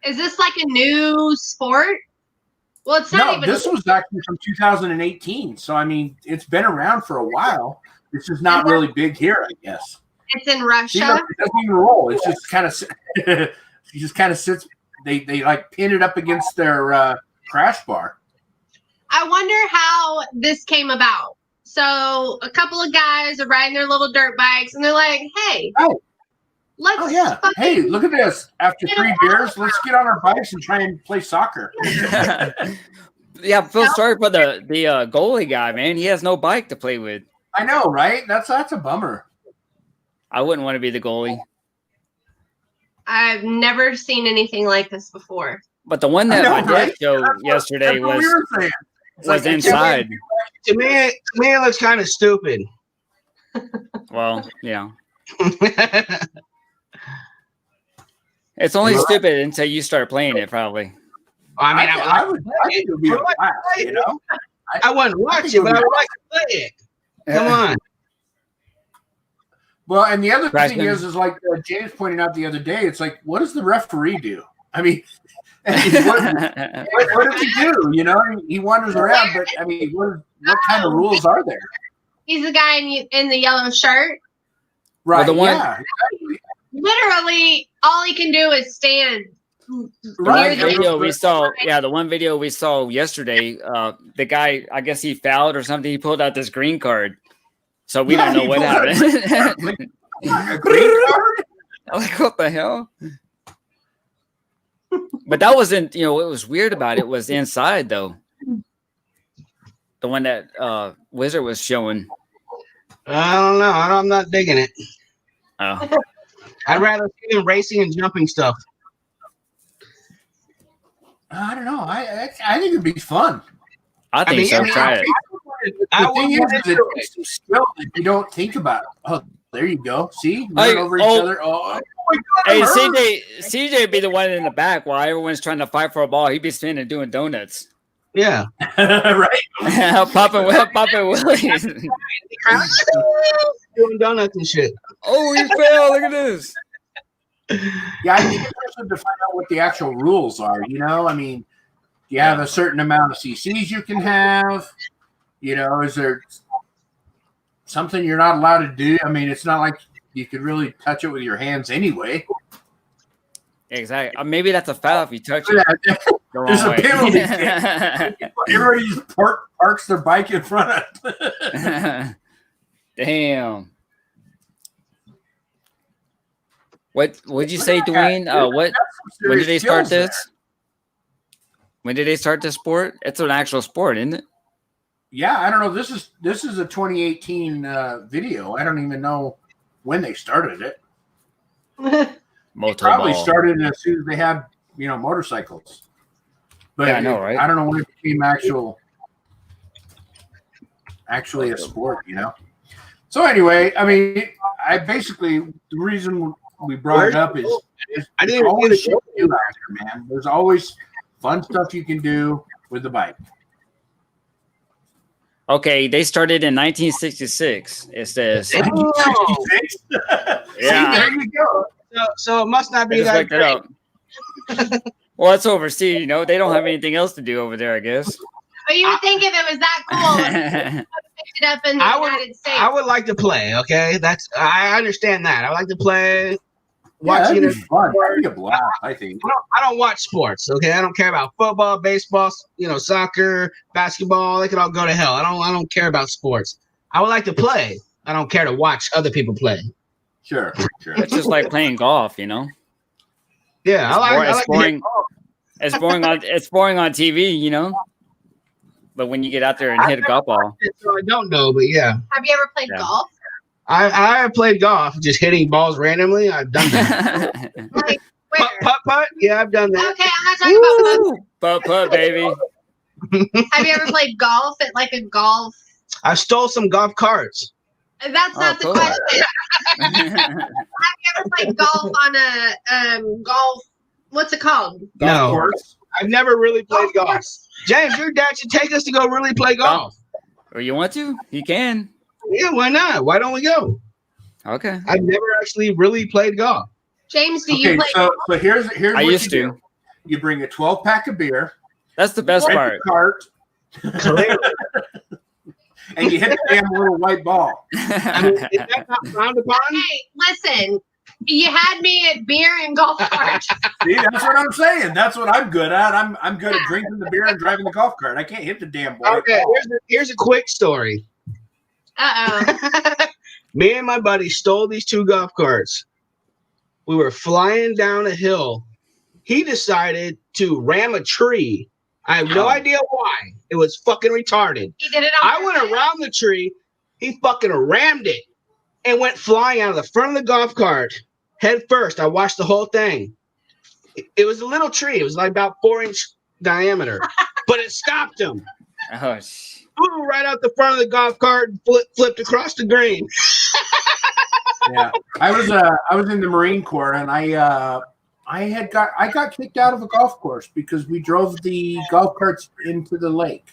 Is this like a new sport? Well, it's not even. This was actually from 2018. So I mean, it's been around for a while. It's just not really big here, I guess. It's in Russia. See, look, it doesn't even roll. It's just kind of it just kind of sits. They like pin it up against their crash bar. I wonder how this came about. So a couple of guys are riding their little dirt bikes, and they're like, "Hey, let's hey, look at this! After 3 beers, let's get on our bikes and try and play soccer." Yeah, I feel sorry for the goalie guy, man. He has no bike to play with. I know, right? That's a bummer. I wouldn't want to be the goalie. I've never seen anything like this before. But the one that my dad showed yesterday was inside. To me, it looks kind of stupid. Well, yeah. It's only stupid until you start playing it, probably. I mean, I would like to be a class, you know? I wouldn't watch it, but I would like to play it. Come on. Well, and the other thing is like James pointed out the other day, it's like, what does the referee do? I mean, what does he do? You know, he wanders around, but I mean, what kind of rules are there? He's the guy in the yellow shirt. Right. Well, exactly. Literally, all he can do is stand. Right. The one video we saw yesterday, the guy, I guess he fouled or something. He pulled out this green card. So we don't know what happened. A green card? Like, what the hell? But that wasn't, what was weird about it was inside, though. The one that Wizard was showing. I don't know. I'm not digging it. Oh. I'd rather see them racing and jumping stuff. I don't know. I think it'd be fun. I think so. Try it. The thing is, it takes some skill that you don't think about. Oh, there you go. See? Run over each other. Oh my God. Hey, CJ would be the one in the back while everyone's trying to fight for a ball. He'd be spinning doing donuts. Yeah. Right. Popping willies. Doing donuts and shit. Oh, you failed. Look at this. Yeah, I think it's to find out what the actual rules are. You know, I mean, you have a certain amount of CCs you can have. You know, is there something you're not allowed to do? I mean, it's not like you could really touch it with your hands anyway. Exactly. Maybe that's a foul if you touch it. There's a penalty. Everybody just parks their bike in front of it. Damn. What would you say, Dwayne? When did they start this? When did they start this sport? It's an actual sport, isn't it? Yeah, I don't know. This is a 2018 video. I don't even know when they started it. They probably started as soon as they had, motorcycles. But yeah, I know, right? I don't know when it became actually a sport, So anyway, I mean, the reason we brought it up is I didn't always shit to do out there, man. There's always fun stuff you can do with the bike. Okay, they started in 1966. It says. Damn. 66? Yeah. There you go. So it must not I be just that looked it great. up. Well, it's overseas. You know, they don't have anything else to do over there, I guess. But you would think if it was that cool, it picked it up in the United States. I would like to play. Okay, I understand that. I like to play. Yeah, Watching that'd it. be fun. That'd be a blast, I think. I don't watch sports. Okay, I don't care about football, baseball, soccer, basketball. They can all go to hell. I don't care about sports. I would like to play. I don't care to watch other people play. Sure. It's just like playing golf, you know. Yeah, It's boring. It's boring on TV, you know. But when you get out there and hit a golf ball, So I don't know, but yeah, Have you ever played golf? I have played golf, just hitting balls randomly. I've done that. Like, where? Putt. Yeah, I've done that. Okay, I'm not talking about putt, baby. Have you ever played golf at like a golf? I stole some golf carts. That's not the cool. question. Have you ever played golf on a golf? What's it called? No, course. I've never really played golf. course. James, your dad should take us to go really play golf. Or you want to? You can. Yeah, why not? Why don't we go? Okay. I've never actually really played golf. James, do you Okay, play? so here's I what used you to. do. You bring a 12-pack of beer, That's the best rent part. a cart, and you hit the damn little white ball. I mean, is that not frowned upon? Hey, listen. You had me at beer and golf carts. See, that's what I'm saying. That's what I'm good at. I'm good at drinking the beer and driving the golf cart. I can't hit the damn ball. Okay, here's a quick story. Uh-oh. Me and my buddy stole these 2 golf carts. We were flying down a hill. He decided to ram a tree. I have no idea why. It was fucking retarded. He did it on I went around the tree. He fucking rammed it and went flying out of the front of the golf cart head first. I watched the whole thing. It was a little tree. It was like about 4-inch diameter, but it stopped him. Oh, Flew right out the front of the golf cart and flipped across the green. Yeah, I was in the Marine Corps, and I got kicked out of a golf course because we drove the golf carts into the lake.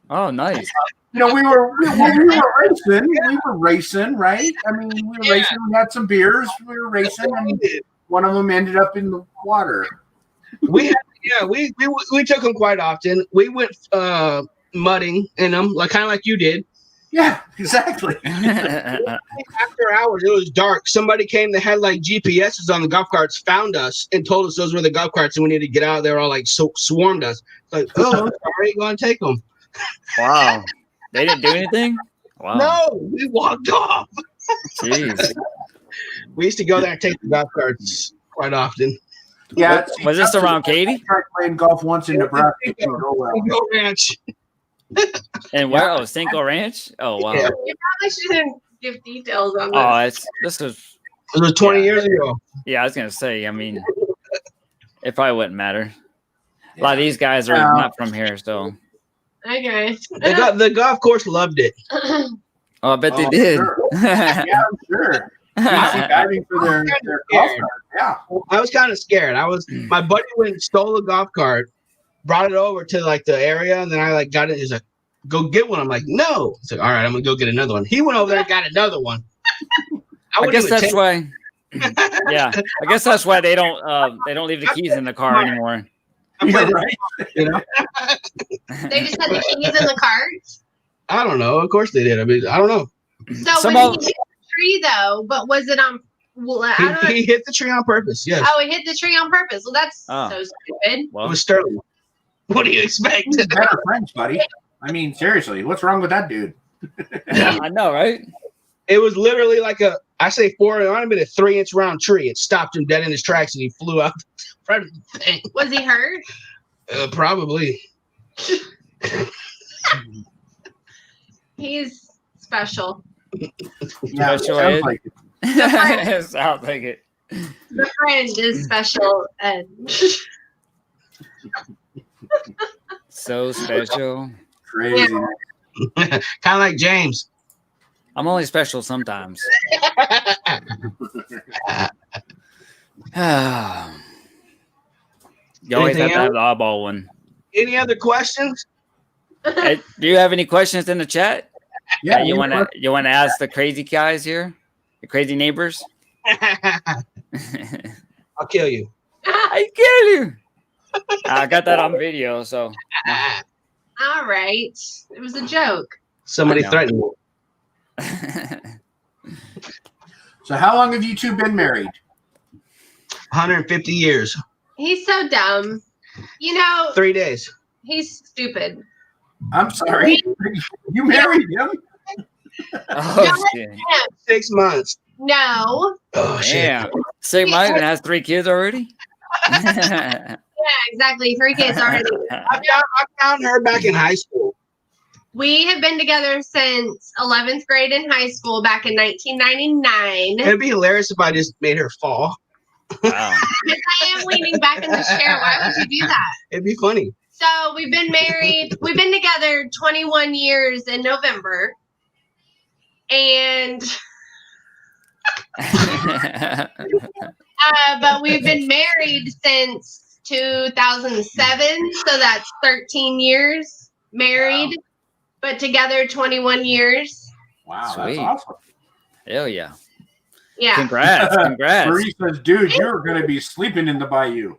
oh, nice. You know, we were racing. We were racing, right? I mean, we were racing. We had some beers. We were racing, and one of them ended up in the water. We took them quite often. We went mudding in them, kind of like you did. Yeah, exactly. After hours, it was dark. Somebody came that had like GPSs on the golf carts, found us, and told us those were the golf carts, and we needed to get out. They were all like swarmed us. Like, oh, I'm sorry, go and take them. Wow. They didn't do anything? Wow. No, we walked off. Jeez. We used to go there and take the golf carts quite often. Yeah. Was this around Katy? I tried playing golf once in Nebraska. It didn't go well. Go ranch. And where? Oh, Cinco Ranch? Oh, wow. Yeah. You probably shouldn't give details on this. Oh, this was, It was 20 years ago. yeah, I was going to say, I mean, it probably wouldn't matter. A lot of these guys are not from here, so. Okay. The golf course loved it. Oh, I bet they did. Sure. Yeah, I'm sure. Diving for their golf cart. Yeah. I was kind of scared. My buddy went and stole a golf cart, brought it over to like the area, and then I like got it. He's like, "Go get one." I'm like, "No." He's like, "All right, I'm gonna go get another one." He went over there and got another one. I guess that's why. Yeah, I guess that's why they don't leave the keys in the car anymore. You're right. You know, They just had the keys in the cart. I don't know. Of course they did. I mean, I don't know. So when he hit the tree, though, but was it on? Well, I don't know. He hit the tree on purpose. Yes. Oh, he hit the tree on purpose. Well, that's so stupid. It Well, was Sterling. What do you expect? He's better friends, buddy. I mean, seriously, what's wrong with that dude? I know, right? It was literally like it might have been a 3-inch round tree. It stopped him dead in his tracks, and he flew out front of the thing. Was he hurt? Probably. He's special. Yeah, Special sounds ed. like it. Sounds like it. The friend is special ed. So special. Crazy. Kind of like James. I'm only special sometimes. You always have Anything to have the oddball one. Any other questions? Hey, do you have any questions in the chat? Yeah, You want to ask the crazy guys here, the crazy neighbors? I'll kill you. I kill you. I got that on video, so. All right. It was a joke. Somebody I know. threatened me. So how long have you two been married? 150 years. He's so dumb. 3 days. He's stupid. I'm sorry. You married him? Oh, shit. 6 months. No. Oh, shit. Damn. Say Mike has 3 kids already? Yeah, exactly. 3 kids already. I found her back in high school. We have been together since 11th grade in high school back in 1999. It'd be hilarious if I just made her fall. Wow. Because I am leaning back in the chair. Why would you do that? It'd be funny. So we've been married. We've been together 21 years in November. And but we've been married since 2007. So that's 13 years married, but together 21 years. Wow, Sweet. that's awesome. Hell yeah. Yeah. Congrats. Marie says, dude, you're going to be sleeping in the bayou.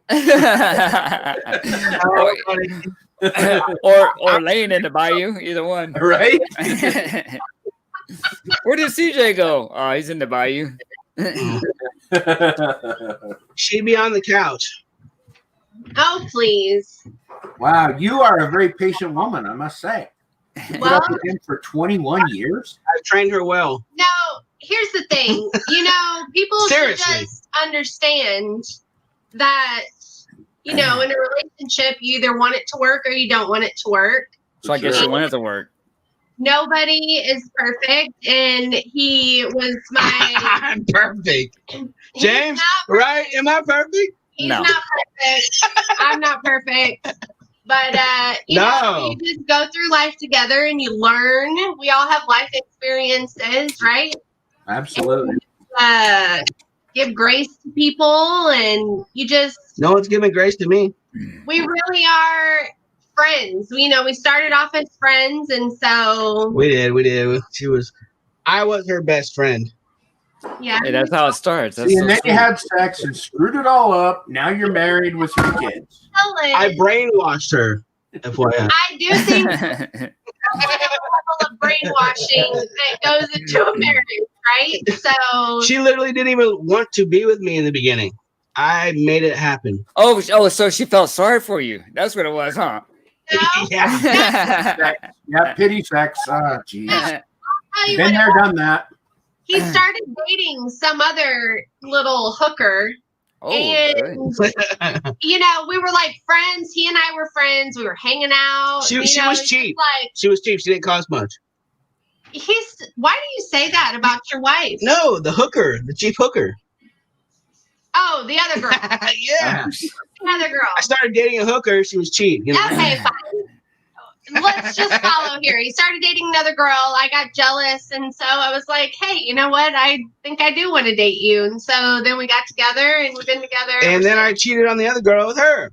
or laying in the bayou, either one. Right? Where did CJ go? Oh, he's in the bayou. She'd be on the couch. Oh, please. Wow, you are a very patient woman, I must say. You put Well, up with him for 21 years? I've trained her well. no, here's the thing. People should Seriously. just understand that, in a relationship, you either want it to work or you don't want it to work. So I guess you wanted to work. Nobody is perfect, and he was my. I'm perfect. he's James, not right? Am I perfect? He's No. not perfect. I'm not perfect. But, No. you just go through life together and you learn. We all have life experiences, right? Absolutely. Give grace to people, and you just, No one's giving grace to me. we really are friends. We started off as friends, and so, We did. I was her best friend. yeah. Hey, that's how it starts. That's See, so and then sweet. you had sex and screwed it all up. Now you're married with 3 kids. I brainwashed her. FYI. I do think there's a level of brainwashing that goes into a marriage, right? So She literally didn't even want to be with me in the beginning. I made it happen. oh, so she felt sorry for you. That's what it was, huh? Yeah. Yeah, pity sex. Jeez. I'll tell you Been what it there, was. done that. He started dating some other little hooker. Oh, And, good. we were like friends. He and I were friends. We were hanging out. She was it's cheap. Like, She was cheap. She didn't cost much. why do you say that about your wife? No, the hooker, the cheap hooker. Oh, the other girl. Yeah. The other girl. I started dating a hooker. She was cheap. Okay, fine. Let's just follow here. He started dating another girl. I got jealous, and so I was like, hey, you know what? I think I do want to date you. And so then we got together, and we've been together. And then I cheated on the other girl with her.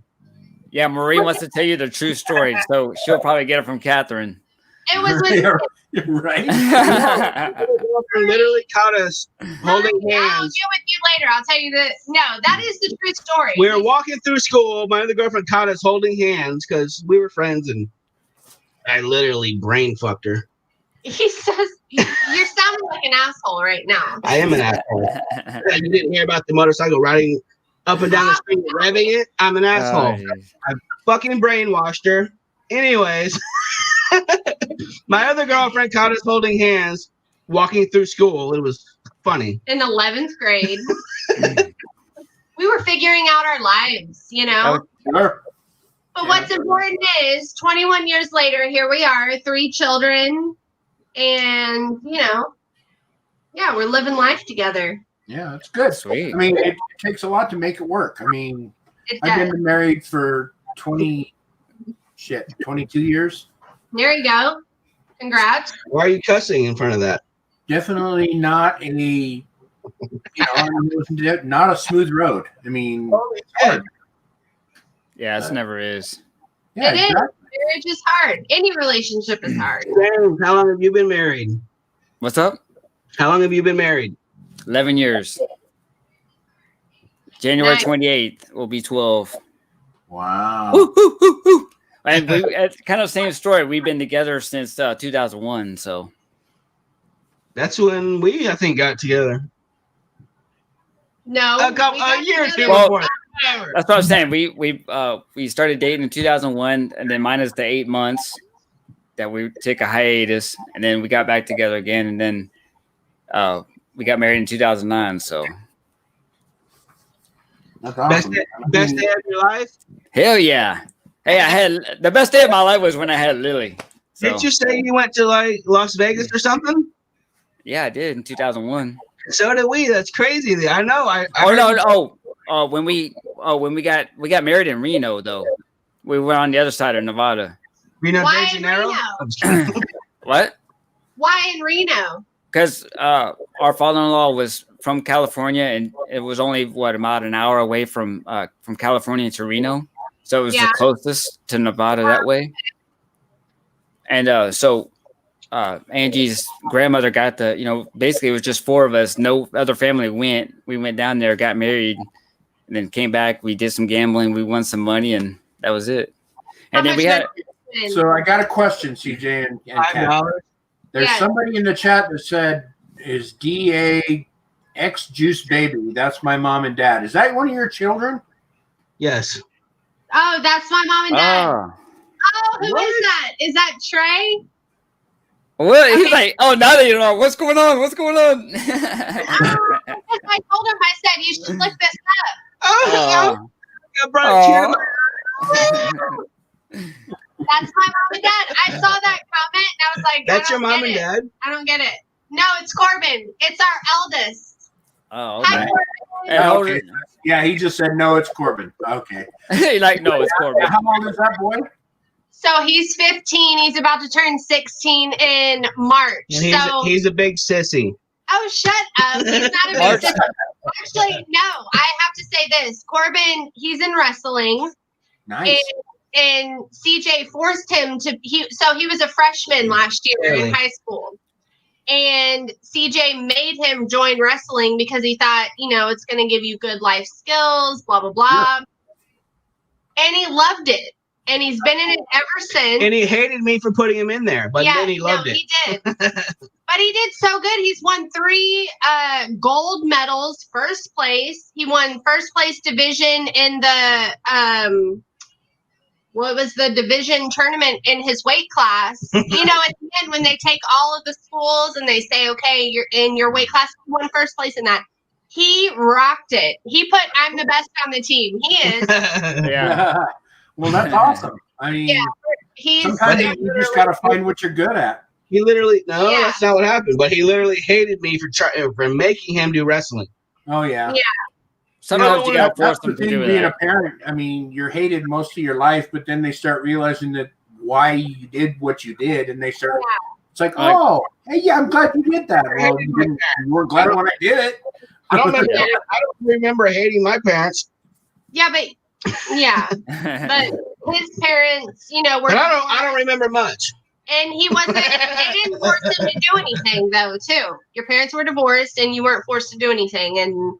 Yeah, Marie wants to tell you the true story, so she'll probably get it from Catherine. It was with You're right. Her literally caught us holding I'll get hands. with you later. I'll tell you that. No, that is the true story. We were walking through school. My other girlfriend caught us holding hands because we were friends, and I literally brain fucked her. He says, you're sounding like an asshole right now. I am an asshole. You didn't hear about the motorcycle riding up and down the street revving it? I'm an asshole. I fucking brainwashed her. Anyways, my other girlfriend caught us holding hands walking through school. It was funny. In 11th grade. We were figuring out our lives, Sure. But what's important is 21 years later, here we are, 3 children, and, we're living life together. Yeah, that's good. Sweet. I mean, it takes a lot to make it work. I mean, It I've does. been married for 22 years. There you go. Congrats. Why are you cussing in front of that? Definitely not not a smooth road. I mean, it's hard. Yeah, it never is. Yeah, It is. exactly. Marriage is hard. Any relationship is hard. James, how long have you been married? What's up? How long have you been married? 11 years. January Nice. 28th will be 12. Wow. Woo, woo, woo, woo. And it's kind of the same story. We've been together since 2001. So That's when we, I think, got together. No. A couple we got a year or two together- Well, before. Whatever. that's what I'm saying. We started dating in 2001, and then minus the 8 months that we took a hiatus, and then we got back together again, and then we got married in 2009. So That's Best awesome. day, best day of your life? hell yeah. Hey, I had the best day of my life was when I had Lily. So, Did you say you went to like Las Vegas or something? yeah, I did in 2001. So did we. That's crazy. I know. I Oh heard no, you- no. When we got married in Reno though. We were on the other side of Nevada. Reno Why de in Janeiro. Reno? I'm just kidding. What? Why in Reno? Because our father-in-law was from California, and it was only about an hour away from California to Reno, so it was Yeah. the closest to Nevada that way. And so Angie's grandmother got basically it was just four of us. No other family went. We went down there, got married, and then came back. We did some gambling. We won some money, and that was it. How And then much we had. money- So I got a question, CJ and Kat. $5. There's Yeah. somebody in the chat that said, "Is DA X Juice Baby?" That's my mom and dad. Is that one of your children? Yes. Oh, that's my mom and dad. Oh. Oh, who is What? that? Is that Trey? What? He's Okay. like, oh, now that you know what's going on. What's going on? I told him, I said, you should look this up. Oh, Oh. I brought a tear to Oh. my- That's my mom and dad. I saw that comment and I was like, That's I your don't mom get and it. dad? I don't get it. No, it's Corbin. It's our eldest. Oh, Hi, okay. Corbin. And how old Okay. Yeah, he just said no. It's Corbin. Okay. He like, no, it's Corbin. How old is that boy? So he's 15. He's about to turn 16 in March. And he's a big sissy. Oh, shut up. He's not a March. big sister. Actually, no. I have to say this. Corbin, he's in wrestling. Nice. And CJ forced him to he was a freshman last year Really? in high school. And CJ made him join wrestling because he thought, it's going to give you good life skills, blah blah blah. And he loved it. And he's been in it ever since. And he hated me for putting him in there, but then he loved it. He did. But he did so good. He's won 3 gold medals, first place. He won first place division in the what was the division tournament in his weight class. At the end when they take all of the schools and they say, okay, you're in your weight class, he won first place in that. He rocked it. He put, I'm the best on the team. He is. Yeah. Well, that's awesome. I mean, Yeah. He's sometimes you just got to find what you're good at. He literally Yeah. that's not what happened. But he literally hated me for making him do wrestling. Oh, yeah. Yeah. Sometimes you gotta force That's the them to thing do being that. a parent. I mean, you're hated most of your life, but then they start realizing that why you did what you did, and they start. It's like, Like- oh, hey, yeah, I'm glad you did that. Well, you were glad when I did it. I don't remember hating my parents. Yeah, but his parents, were But I don't remember much. and he wasn't they didn't force him to do anything though, too. Your parents were divorced and you weren't forced to do anything. And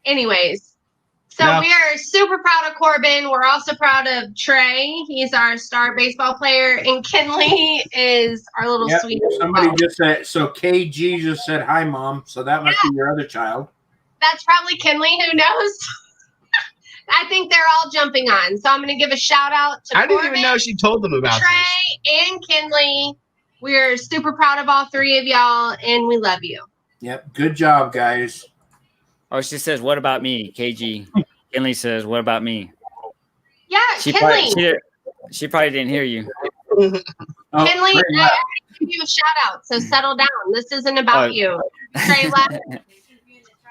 anyways. So No. we are super proud of Corbin. We're also proud of Trey. He's our star baseball player. And Kinley is our little Yep, sweet. somebody just said, so KG just said, hi, Mom. So that must be your other child. That's probably Kinley. Who knows? I think they're all jumping on. So I'm going to give a shout out to I didn't Corbin, even know she told them about this. Trey, and Kinley. We're super proud of all 3 of y'all, and we love you. Yep. Good job, guys. Oh, she says, what about me? KG. Kinley says, what about me? Yeah, She Kinley. probably didn't hear you. Oh, Kinley, Trey I left. give you a shout out. So settle down. This isn't about you. Trey left.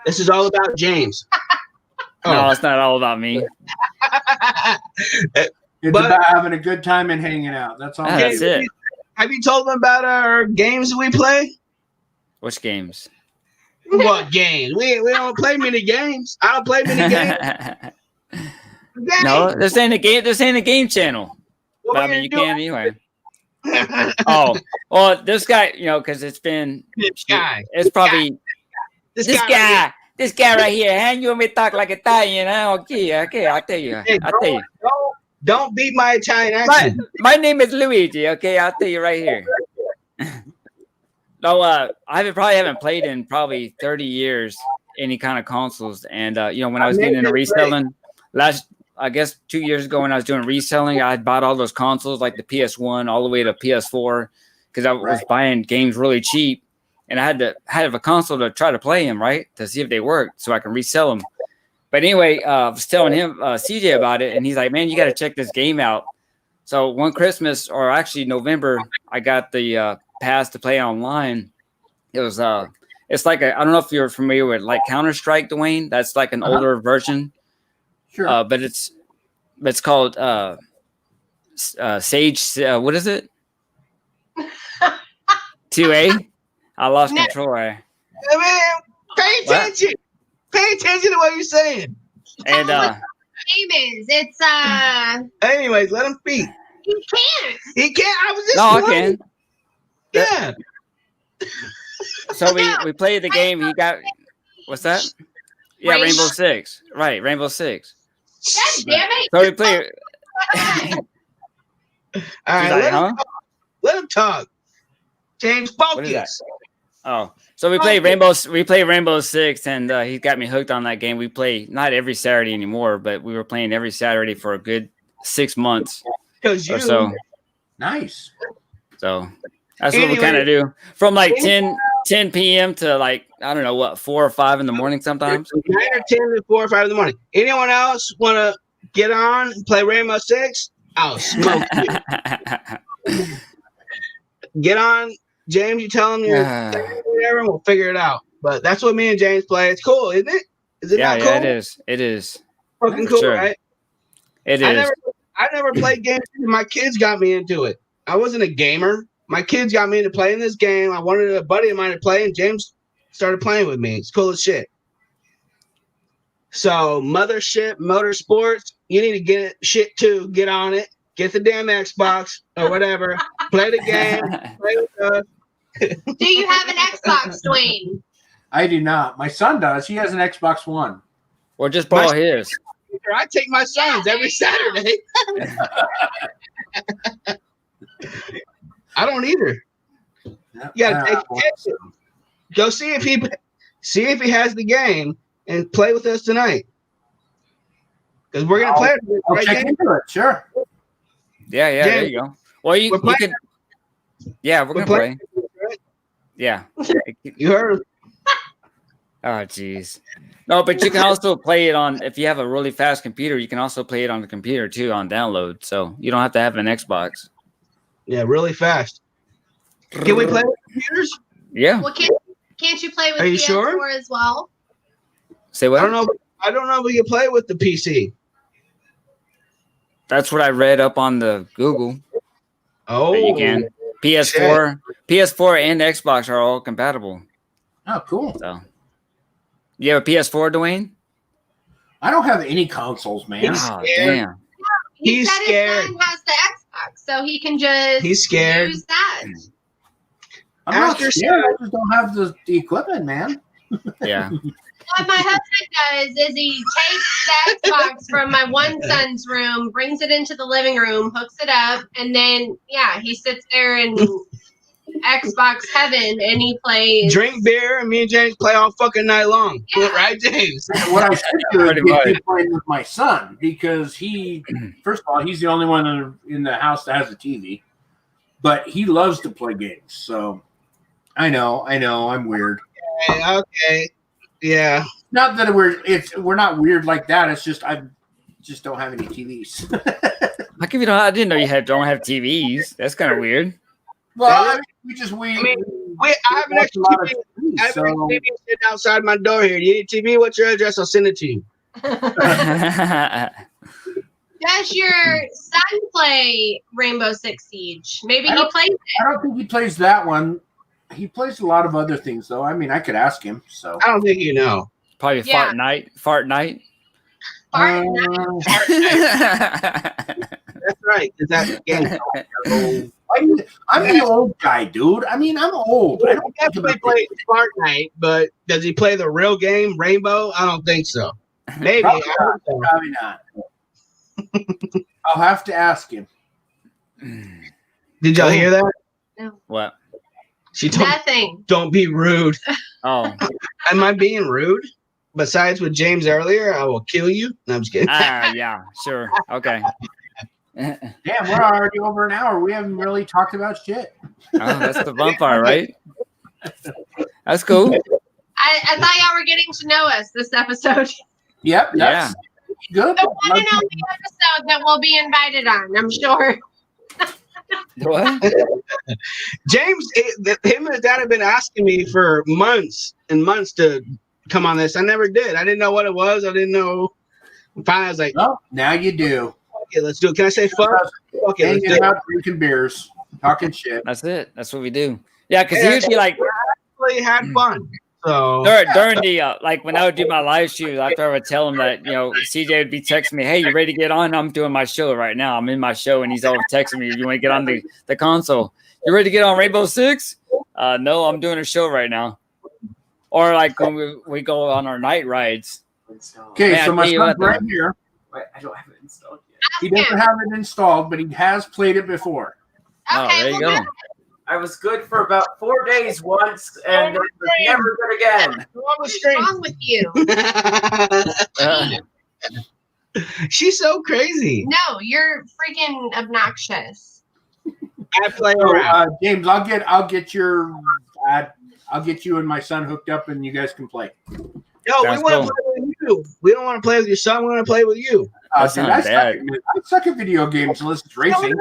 This is all about James. No, it's not all about me. It's But- about having a good time and hanging out. That's all. Yeah, that's it. Have you told them about our games we play? Which games? What games? We don't play many games. I don't play many games. No, this ain't a game. This ain't a game channel. But I mean, you can anyway. Oh, well, this guy, because it's been. This guy. It's probably This this guy. guy. This guy right here. And you may talk like Italian, huh? Okay, I'll tell you. Hey, I'll tell you. Don't beat my Italian accent. My name is Luigi. Okay, I'll tell you right here. No, I probably haven't played in probably 30 years any kind of consoles. And when I was getting into reselling I guess 2 years ago when I was doing reselling, I bought all those consoles like the PS1 all the way to PS4 because I was buying games really cheap, and I had to have a console to try to play them, right, to see if they worked so I can resell them. But anyway, I was telling him CJ about it, and he's like, "Man, you got to check this game out." So one Christmas, or actually November, I got the pass to play online. It was it's like I don't know if you're familiar with like Counter-Strike, Dwayne. That's like an older version. Sure. But it's called Sage. What is it? 2A. I lost control. Man, pay attention. Pay attention to what you're saying. And Name is. It's Anyways, let him speak. He can't. He can't. I was just. no, I can. Yeah. So we played the game. He got what's that? Yeah, Rainbow Six. Right, Rainbow Six. God damn it. So we played. All right, Like, let him talk. James, What is that? focus. Oh, so we played Rainbow Six, and he got me hooked on that game. We play not every Saturday anymore, but we were playing every Saturday for a good 6 months Because or so. Nice. So that's what we kind of do from like 10 p.m. to like, I don't know, what, 4 or 5 in the morning sometimes. 9 or 10 to 4 or 5 in the morning. Anyone else want to get on and play Rainbow Six? I'll smoke you. Get on. James, you tell him you're whatever, and we'll figure it out. But that's what me and James play. It's cool, isn't it? Is it not cool? Yeah, it is. It is. Fucking cool, Sure. right? It is. I never played games. My kids got me into it. I wasn't a gamer. My kids got me into playing this game. I wanted a buddy of mine to play, and James started playing with me. It's cool as shit. So, Mothership Motorsports, you need to get shit too. Get on it. Get the damn Xbox or whatever. Play the game. Play with us. Do you have an Xbox, Dwayne? I do not. My son does. He has an Xbox One. Or just borrow his. I take my sons every Saturday. I don't either. You gotta take it. Go see if he has the game and play with us tonight. Because we're gonna play it. I'll check into it. Sure. Yeah, there you go. Well, you could. Yeah, we're gonna play. Yeah. You heard. Oh, jeez. No, but you can also play it on, if you have a really fast computer, you can also play it on the computer too on download. So you don't have to have an Xbox. Yeah, really fast. Can we play with computers? Yeah. Well, can't you play with Are you PS4 sure? as well? Say what? I don't know if we can play with the PC. That's what I read up on the Google. Oh, That you can. PS4 and Xbox are all compatible. Oh, cool. So you have a PS4, Dwayne? I don't have any consoles, man. Oh, damn. He He's said scared. his son has the Xbox, so he can just He's scared. use that. I'm not After scared. I just don't have the equipment, man. Yeah. What my husband does is he takes the Xbox from my one son's room, brings it into the living room, hooks it up, and then he sits there in Xbox heaven and he plays. Drink beer and me and James play all fucking night long. Yeah. Right, James? What I should do is Pretty get much. you playing with my son because first of all, he's the only one in the house that has a TV, but he loves to play games. So I know, I'm weird. Okay. Yeah. Not that we're not weird like that. It's just I just don't have any TVs. How come you don't? I didn't know you don't have TVs. That's kind of weird. Well, I I have an extra TV. I have an extra TV sitting outside my door here. Do you need a TV? What's your address? I'll send it to you. Does your son play Rainbow Six Siege? Maybe he plays it. I don't think he plays that one. He plays a lot of other things, though. I mean, I could ask him. So I don't think you know. Probably Yeah. Fart night. Fart night. That's right. right. Is that game? I'm the old guy, dude. I mean, I'm old. I don't He definitely played Fortnite, but does he play the real game, Rainbow? I don't think so. Maybe. Probably not. I'll have to ask him. Did y'all hear that? No. What? She told Nothing. don't be rude. Oh. Am I being rude? Besides with James earlier, I will kill you. No, I'm just kidding. Yeah, sure. Okay. Damn, we're already over an hour. We haven't really talked about shit. Oh, that's the fun part, right? That's cool. I thought y'all were getting to know us this episode. Yep. That's good. The one and only episode that we'll be invited on, I'm sure. What? James, him and his dad have been asking me for months and months to come on this. I never did. I didn't know what it was. I didn't know. Finally, I was like, well, now you do. Okay, let's do it. Can I say fuck? Okay, let's do it. Out drinking beers, talking shit. That's it. That's what we do. Yeah, because he would be like, actually had fun. So during the like when I would do my live shoot, after I would tell him that CJ would be texting me, "Hey, you ready to get on? I'm doing my show right now. I'm in my show," and he's always texting me, "You want to get on the console? You ready to get on Rainbow Six?" No, I'm doing a show right now. Or like when we go on our night rides. Okay, Man, so my son's right here. Wait, I don't have it installed yet. He doesn't have it installed, but he has played it before. Okay, there you go. I was good for about 4 days once, and then was never good again. What's wrong with you? She's so crazy. No, you're freaking obnoxious. I play So, around. James, I'll get you and my son hooked up, and you guys can play. No, we That's want to cool. play with you. We don't want to play with your son. We want to play with you. That's Dude, not I bad. suck at video games unless it's racing.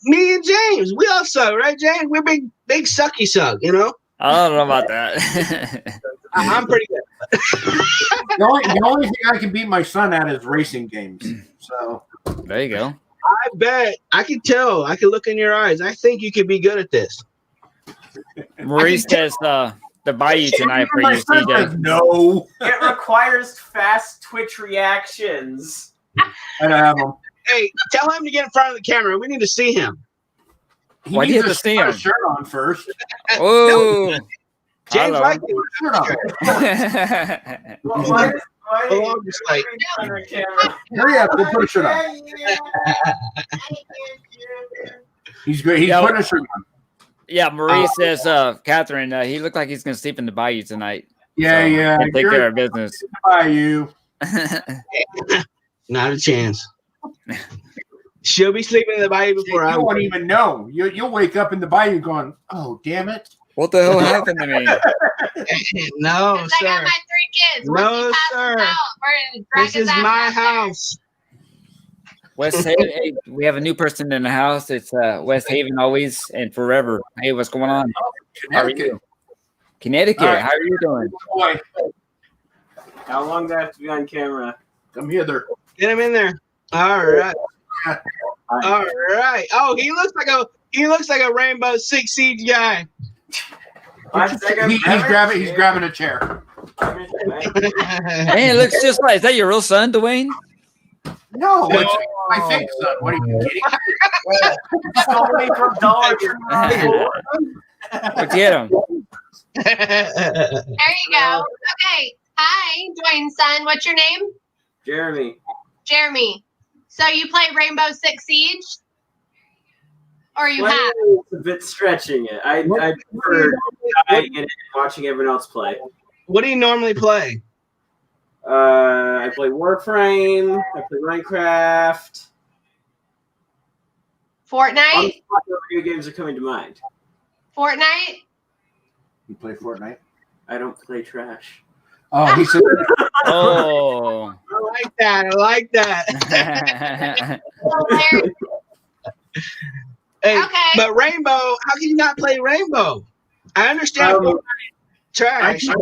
Me and James, we all suck, right, James? We're big sucky suck, you know? I don't know about that. I'm pretty good. The only thing I can beat my son at is racing games. So There you go. I bet. I can tell. I can look in your eyes. I think you could be good at this. Maurice says to buy you tonight for my you, son CJ. says no. It requires fast Twitch reactions. I don't have him. Hey, tell him to get in front of the camera. We need to see him. He Why do you needs have to see put a him? shirt on first. Oh. James Hello. likes it. Shirt on. Why Oh, just like, under camera? Hurry up, we'll put a shirt on. He's great. He's Yeah. putting a shirt on. Yeah, Maurice says, Catherine, he looked like he's going to sleep in the bayou tonight. Yeah, So, yeah. can take care of business. By you. not a chance. She'll be sleeping in the bayou before I You won't will. even know. You'll wake up in the bayou going, "Oh, damn it!" What the hell happened to me? No, 'Cause I got sir. my 3 kids. No, Once he passes sir. out, we're gonna drag This his is ass my out there. house. West Haven, hey, we have a new person in the house. It's West Haven always and forever. Hey, what's going on? How are Connecticut. you? Connecticut, All right. how are you doing? Boy, How long do I have to be on camera? come hither. Get him in there. All right. All right. Oh, he looks like a Rainbow Six Siege guy. He's grabbing a chair. Hey, it looks just like, is that your real son, Dwayne? No, it's my fake son. What are you kidding? Stole me from Dollar Tree. What'd you get him? There you go. Okay. Hi, Dwayne's son. What's your name? Jeremy. Jeremy. So you play Rainbow Six Siege? Or you Well, have? it's a bit stretching it. I prefer dying in it and watching everyone else play. What do you normally play? I play Warframe. I play Minecraft. All Fortnite? the popular video games are coming to mind. Fortnite? You play Fortnite? I don't play trash. Oh, he said. Oh. I like that. I like that. Hilarious. Hey, Okay. but Rainbow, how can you not play Rainbow? I understand Um, trash. I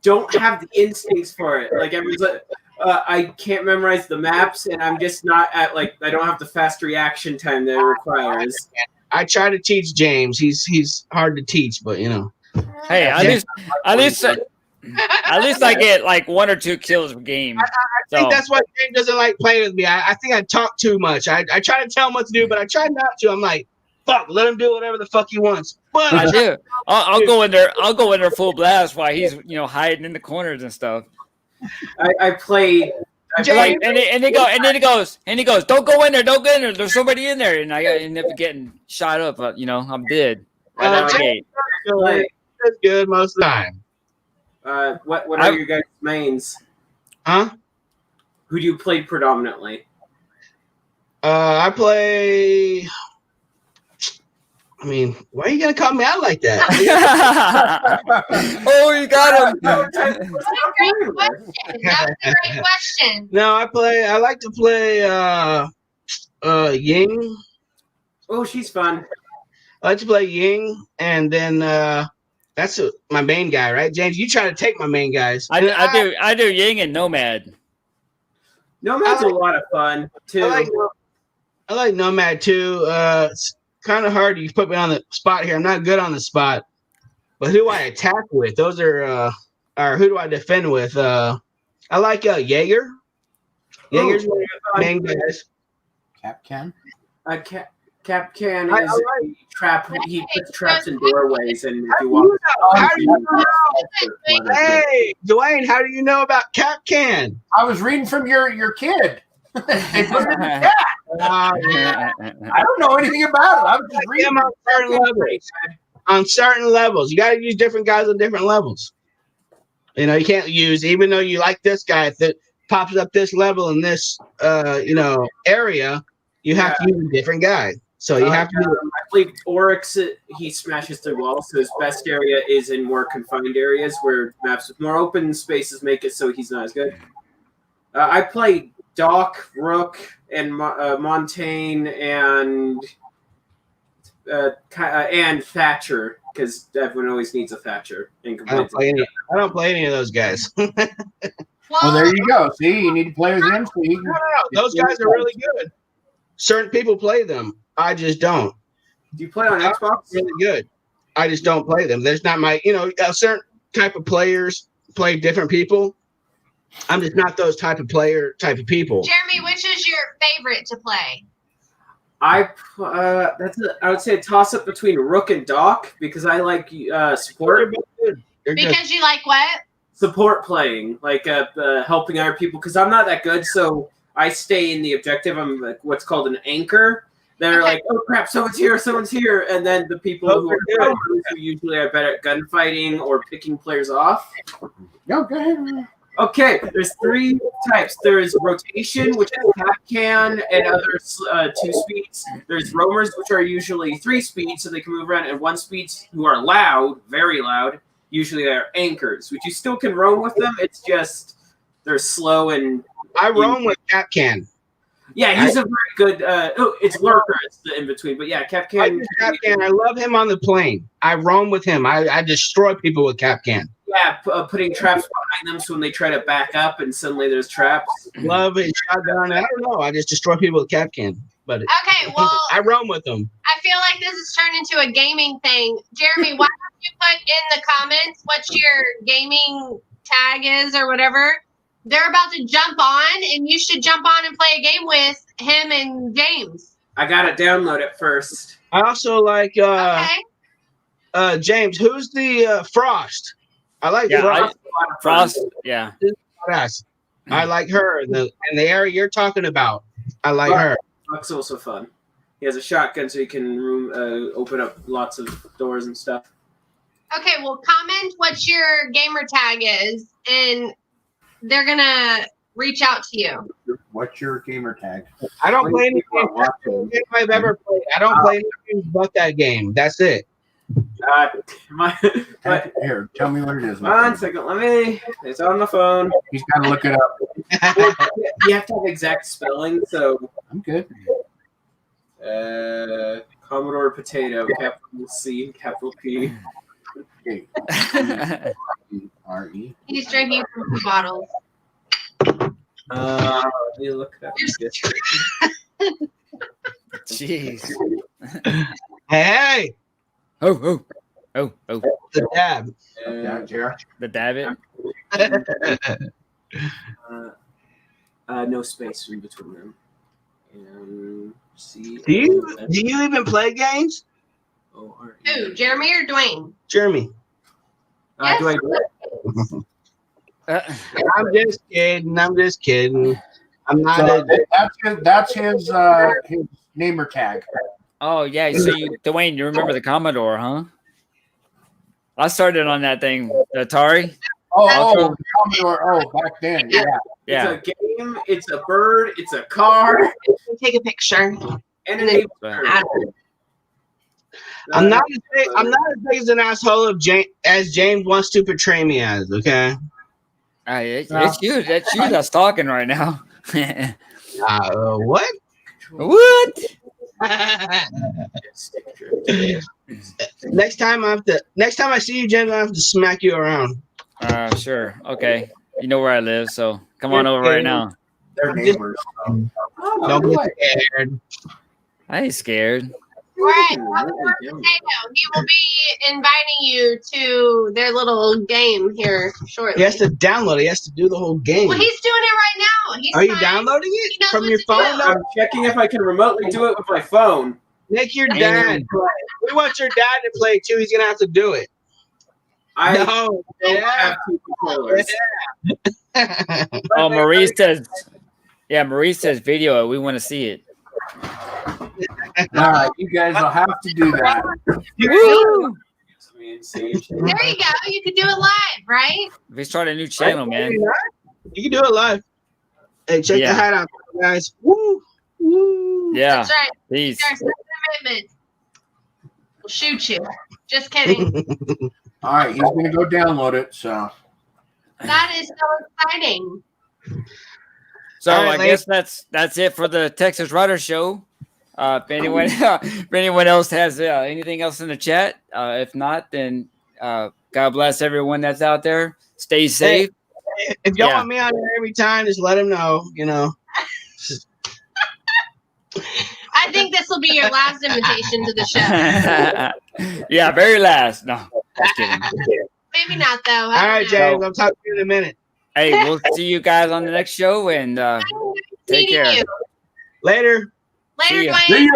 don't have the instincts for it. Like everyone's like, I can't memorize the maps, and I'm just not at I don't have the fast reaction time that it requires. I try to teach James. He's hard to teach, but you know. Hey, at least At least I get like 1 or 2 kills a game. I think that's why James doesn't like playing with me. I think I talk too much. I try to tell him what to do, but I try not to. I'm like, fuck, let him do whatever the fuck he wants. But I do. I'll go in there. I'll go in there full blast while he's hiding in the corners and stuff. I play. Like, and then he goes, don't go in there, don't go in there. There's somebody in there, and I end up getting shot up. I'm dead. Right out the gate. That's good most of the time. What are your guys' mains? Huh? Who do you play predominantly? I play. I mean, why are you gonna call me out like that? Oh, you got him. That's a great question. That's a great question. No, I like to play Ying. Oh, she's fun. I like to play Ying, and then that's my main guy, right? James, you try to take my main guys. I do Ying and Nomad. Nomad's a lot of fun too. I like Nomad too. It's kind of hard. You put me on the spot here. I'm not good on the spot. But who do I attack with? Those are or who do I defend with? I like Jaeger. Jaeger's one of the main guys. Capcan. Capcan is a trap. He puts traps in doorways, and if you walk. How do you know? Hey, Dwayne, how do you know about Capcan? I was reading from your kid. They put it in the chat. I don't know anything about it. I was just reading on certain levels. On certain levels, you got to use different guys on different levels. You can't use, even though you like this guy that pops up this level in this area. You have to use a different guy. So you have to. I believe Oryx. He smashes through walls, so his best area is in more confined areas where maps with more open spaces make it so he's not as good. I play Doc, Rook, and Montaigne, and Thatcher, because everyone always needs a Thatcher. I don't play any of those guys. Well, there you go. See, you need to play with them. No. Those guys are really good. Certain people play them. I just don't. Do you play on Xbox? Really good. I just don't play them. There's not my, a certain type of players play different people. I'm just not those type of people. Jeremy, which is your favorite to play? I would say a toss up between Rook and Doc because I like support. Because you like what? Support playing, like helping other people. Because I'm not that good, so I stay in the objective. I'm like what's called an anchor. They're like, oh crap, someone's here, and then the people who are good, who usually are better at gunfighting or picking players off. No, go ahead. Okay, there's 3 types. There's rotation, which is Capcan and other 2 speeds. There's roamers, which are usually 3 speeds, so they can move around, and 1 speeds who are loud, very loud. Usually they're anchors, which you still can roam with them. It's just they're slow and. I roam with Capcan. Yeah, he's a very good. It's Lurker. It's the in between, but yeah, Capcan. I love him on the plane. I roam with him. I destroy people with Capcan. Yeah, putting traps behind them, so when they try to back up, and suddenly there's traps. Love it, shotgun. I don't know. I just destroy people with Capcan. But okay, well, I roam with them. I feel like this has turned into a gaming thing. Jeremy, why don't you put in the comments what your gaming tag is or whatever? They're about to jump on, and you should jump on and play a game with him and James. I gotta download it first. I also like James. Who's the Frost? I like Frost. Yeah. I like her in the area you're talking about. I like her. Buck's also fun. He has a shotgun, so he can open up lots of doors and stuff. Okay, well, comment what your gamer tag is, and they're gonna reach out to you. What's your gamer tag? I don't play any game I've ever played. I don't play anything but that game. That's it. Here, tell me what it is. 1 second, it's on the phone. He's got to look it up. You have to have exact spelling, so. I'm good. Commodore Potato, capital C, capital P. Okay. R-E. He's drinking from 2 bottles. Let me look it up. Jeez. Hey. Oh. The dab. Yeah, Jared. The dab it. No space in between them. And C. Do you even play games? Who, Jeremy or Dwayne? Jeremy. Yes. Do I I'm just kidding. I'm just kidding. I'm not. So that's his namer tag. Oh yeah, so Dwayne, you remember the Commodore, huh? I started on that thing, the Atari. Oh, Commodore. Oh, back then, yeah. Yeah. It's a game. It's a bird. It's a car. Take a picture. And a neighbor. I'm not as big as an asshole as James wants to portray me as. Okay. It's you. That's you that's talking right now. What? What? Next time I see you, James, I have to smack you around. Sure. Okay. You know where I live, so come on over right now. They're neighbors. Don't be scared. I ain't scared. All right, Potato. He will be inviting you to their little game here shortly. He has to download it. He has to do the whole game. Well, he's doing it right now. Are you downloading He it knows from what your to phone? do. I'm checking if I can remotely do it with my phone. Make your dad play. We want your dad to play too. He's gonna have to do it. I No. don't have two controllers. Oh, Maurice says video it. We want to see it. All right, you guys will have to do that. Woo! There you go. You could do it live, right? We started a new channel, man. You can do it live. Hey, check the hat out, guys. Woo! Woo! Yeah. That's right. Peace. There's no commitment. We'll shoot you. Just kidding. All right, he's gonna go download it. So That is so exciting. So All right, I guess that's it for the Texas Rider Show. If anyone else has anything else in the chat, if not, then God bless everyone that's out there. Stay safe. Hey, if y'all want me on here every time, just let him know. You know. I think this will be your last invitation to the show. Yeah, very last. No, just kidding. Maybe not, though. All right, James. I'll talk to you in a minute. Hey, we'll see you guys on the next show, and take care. You. Later. Later, See ya. Dwayne. see ya.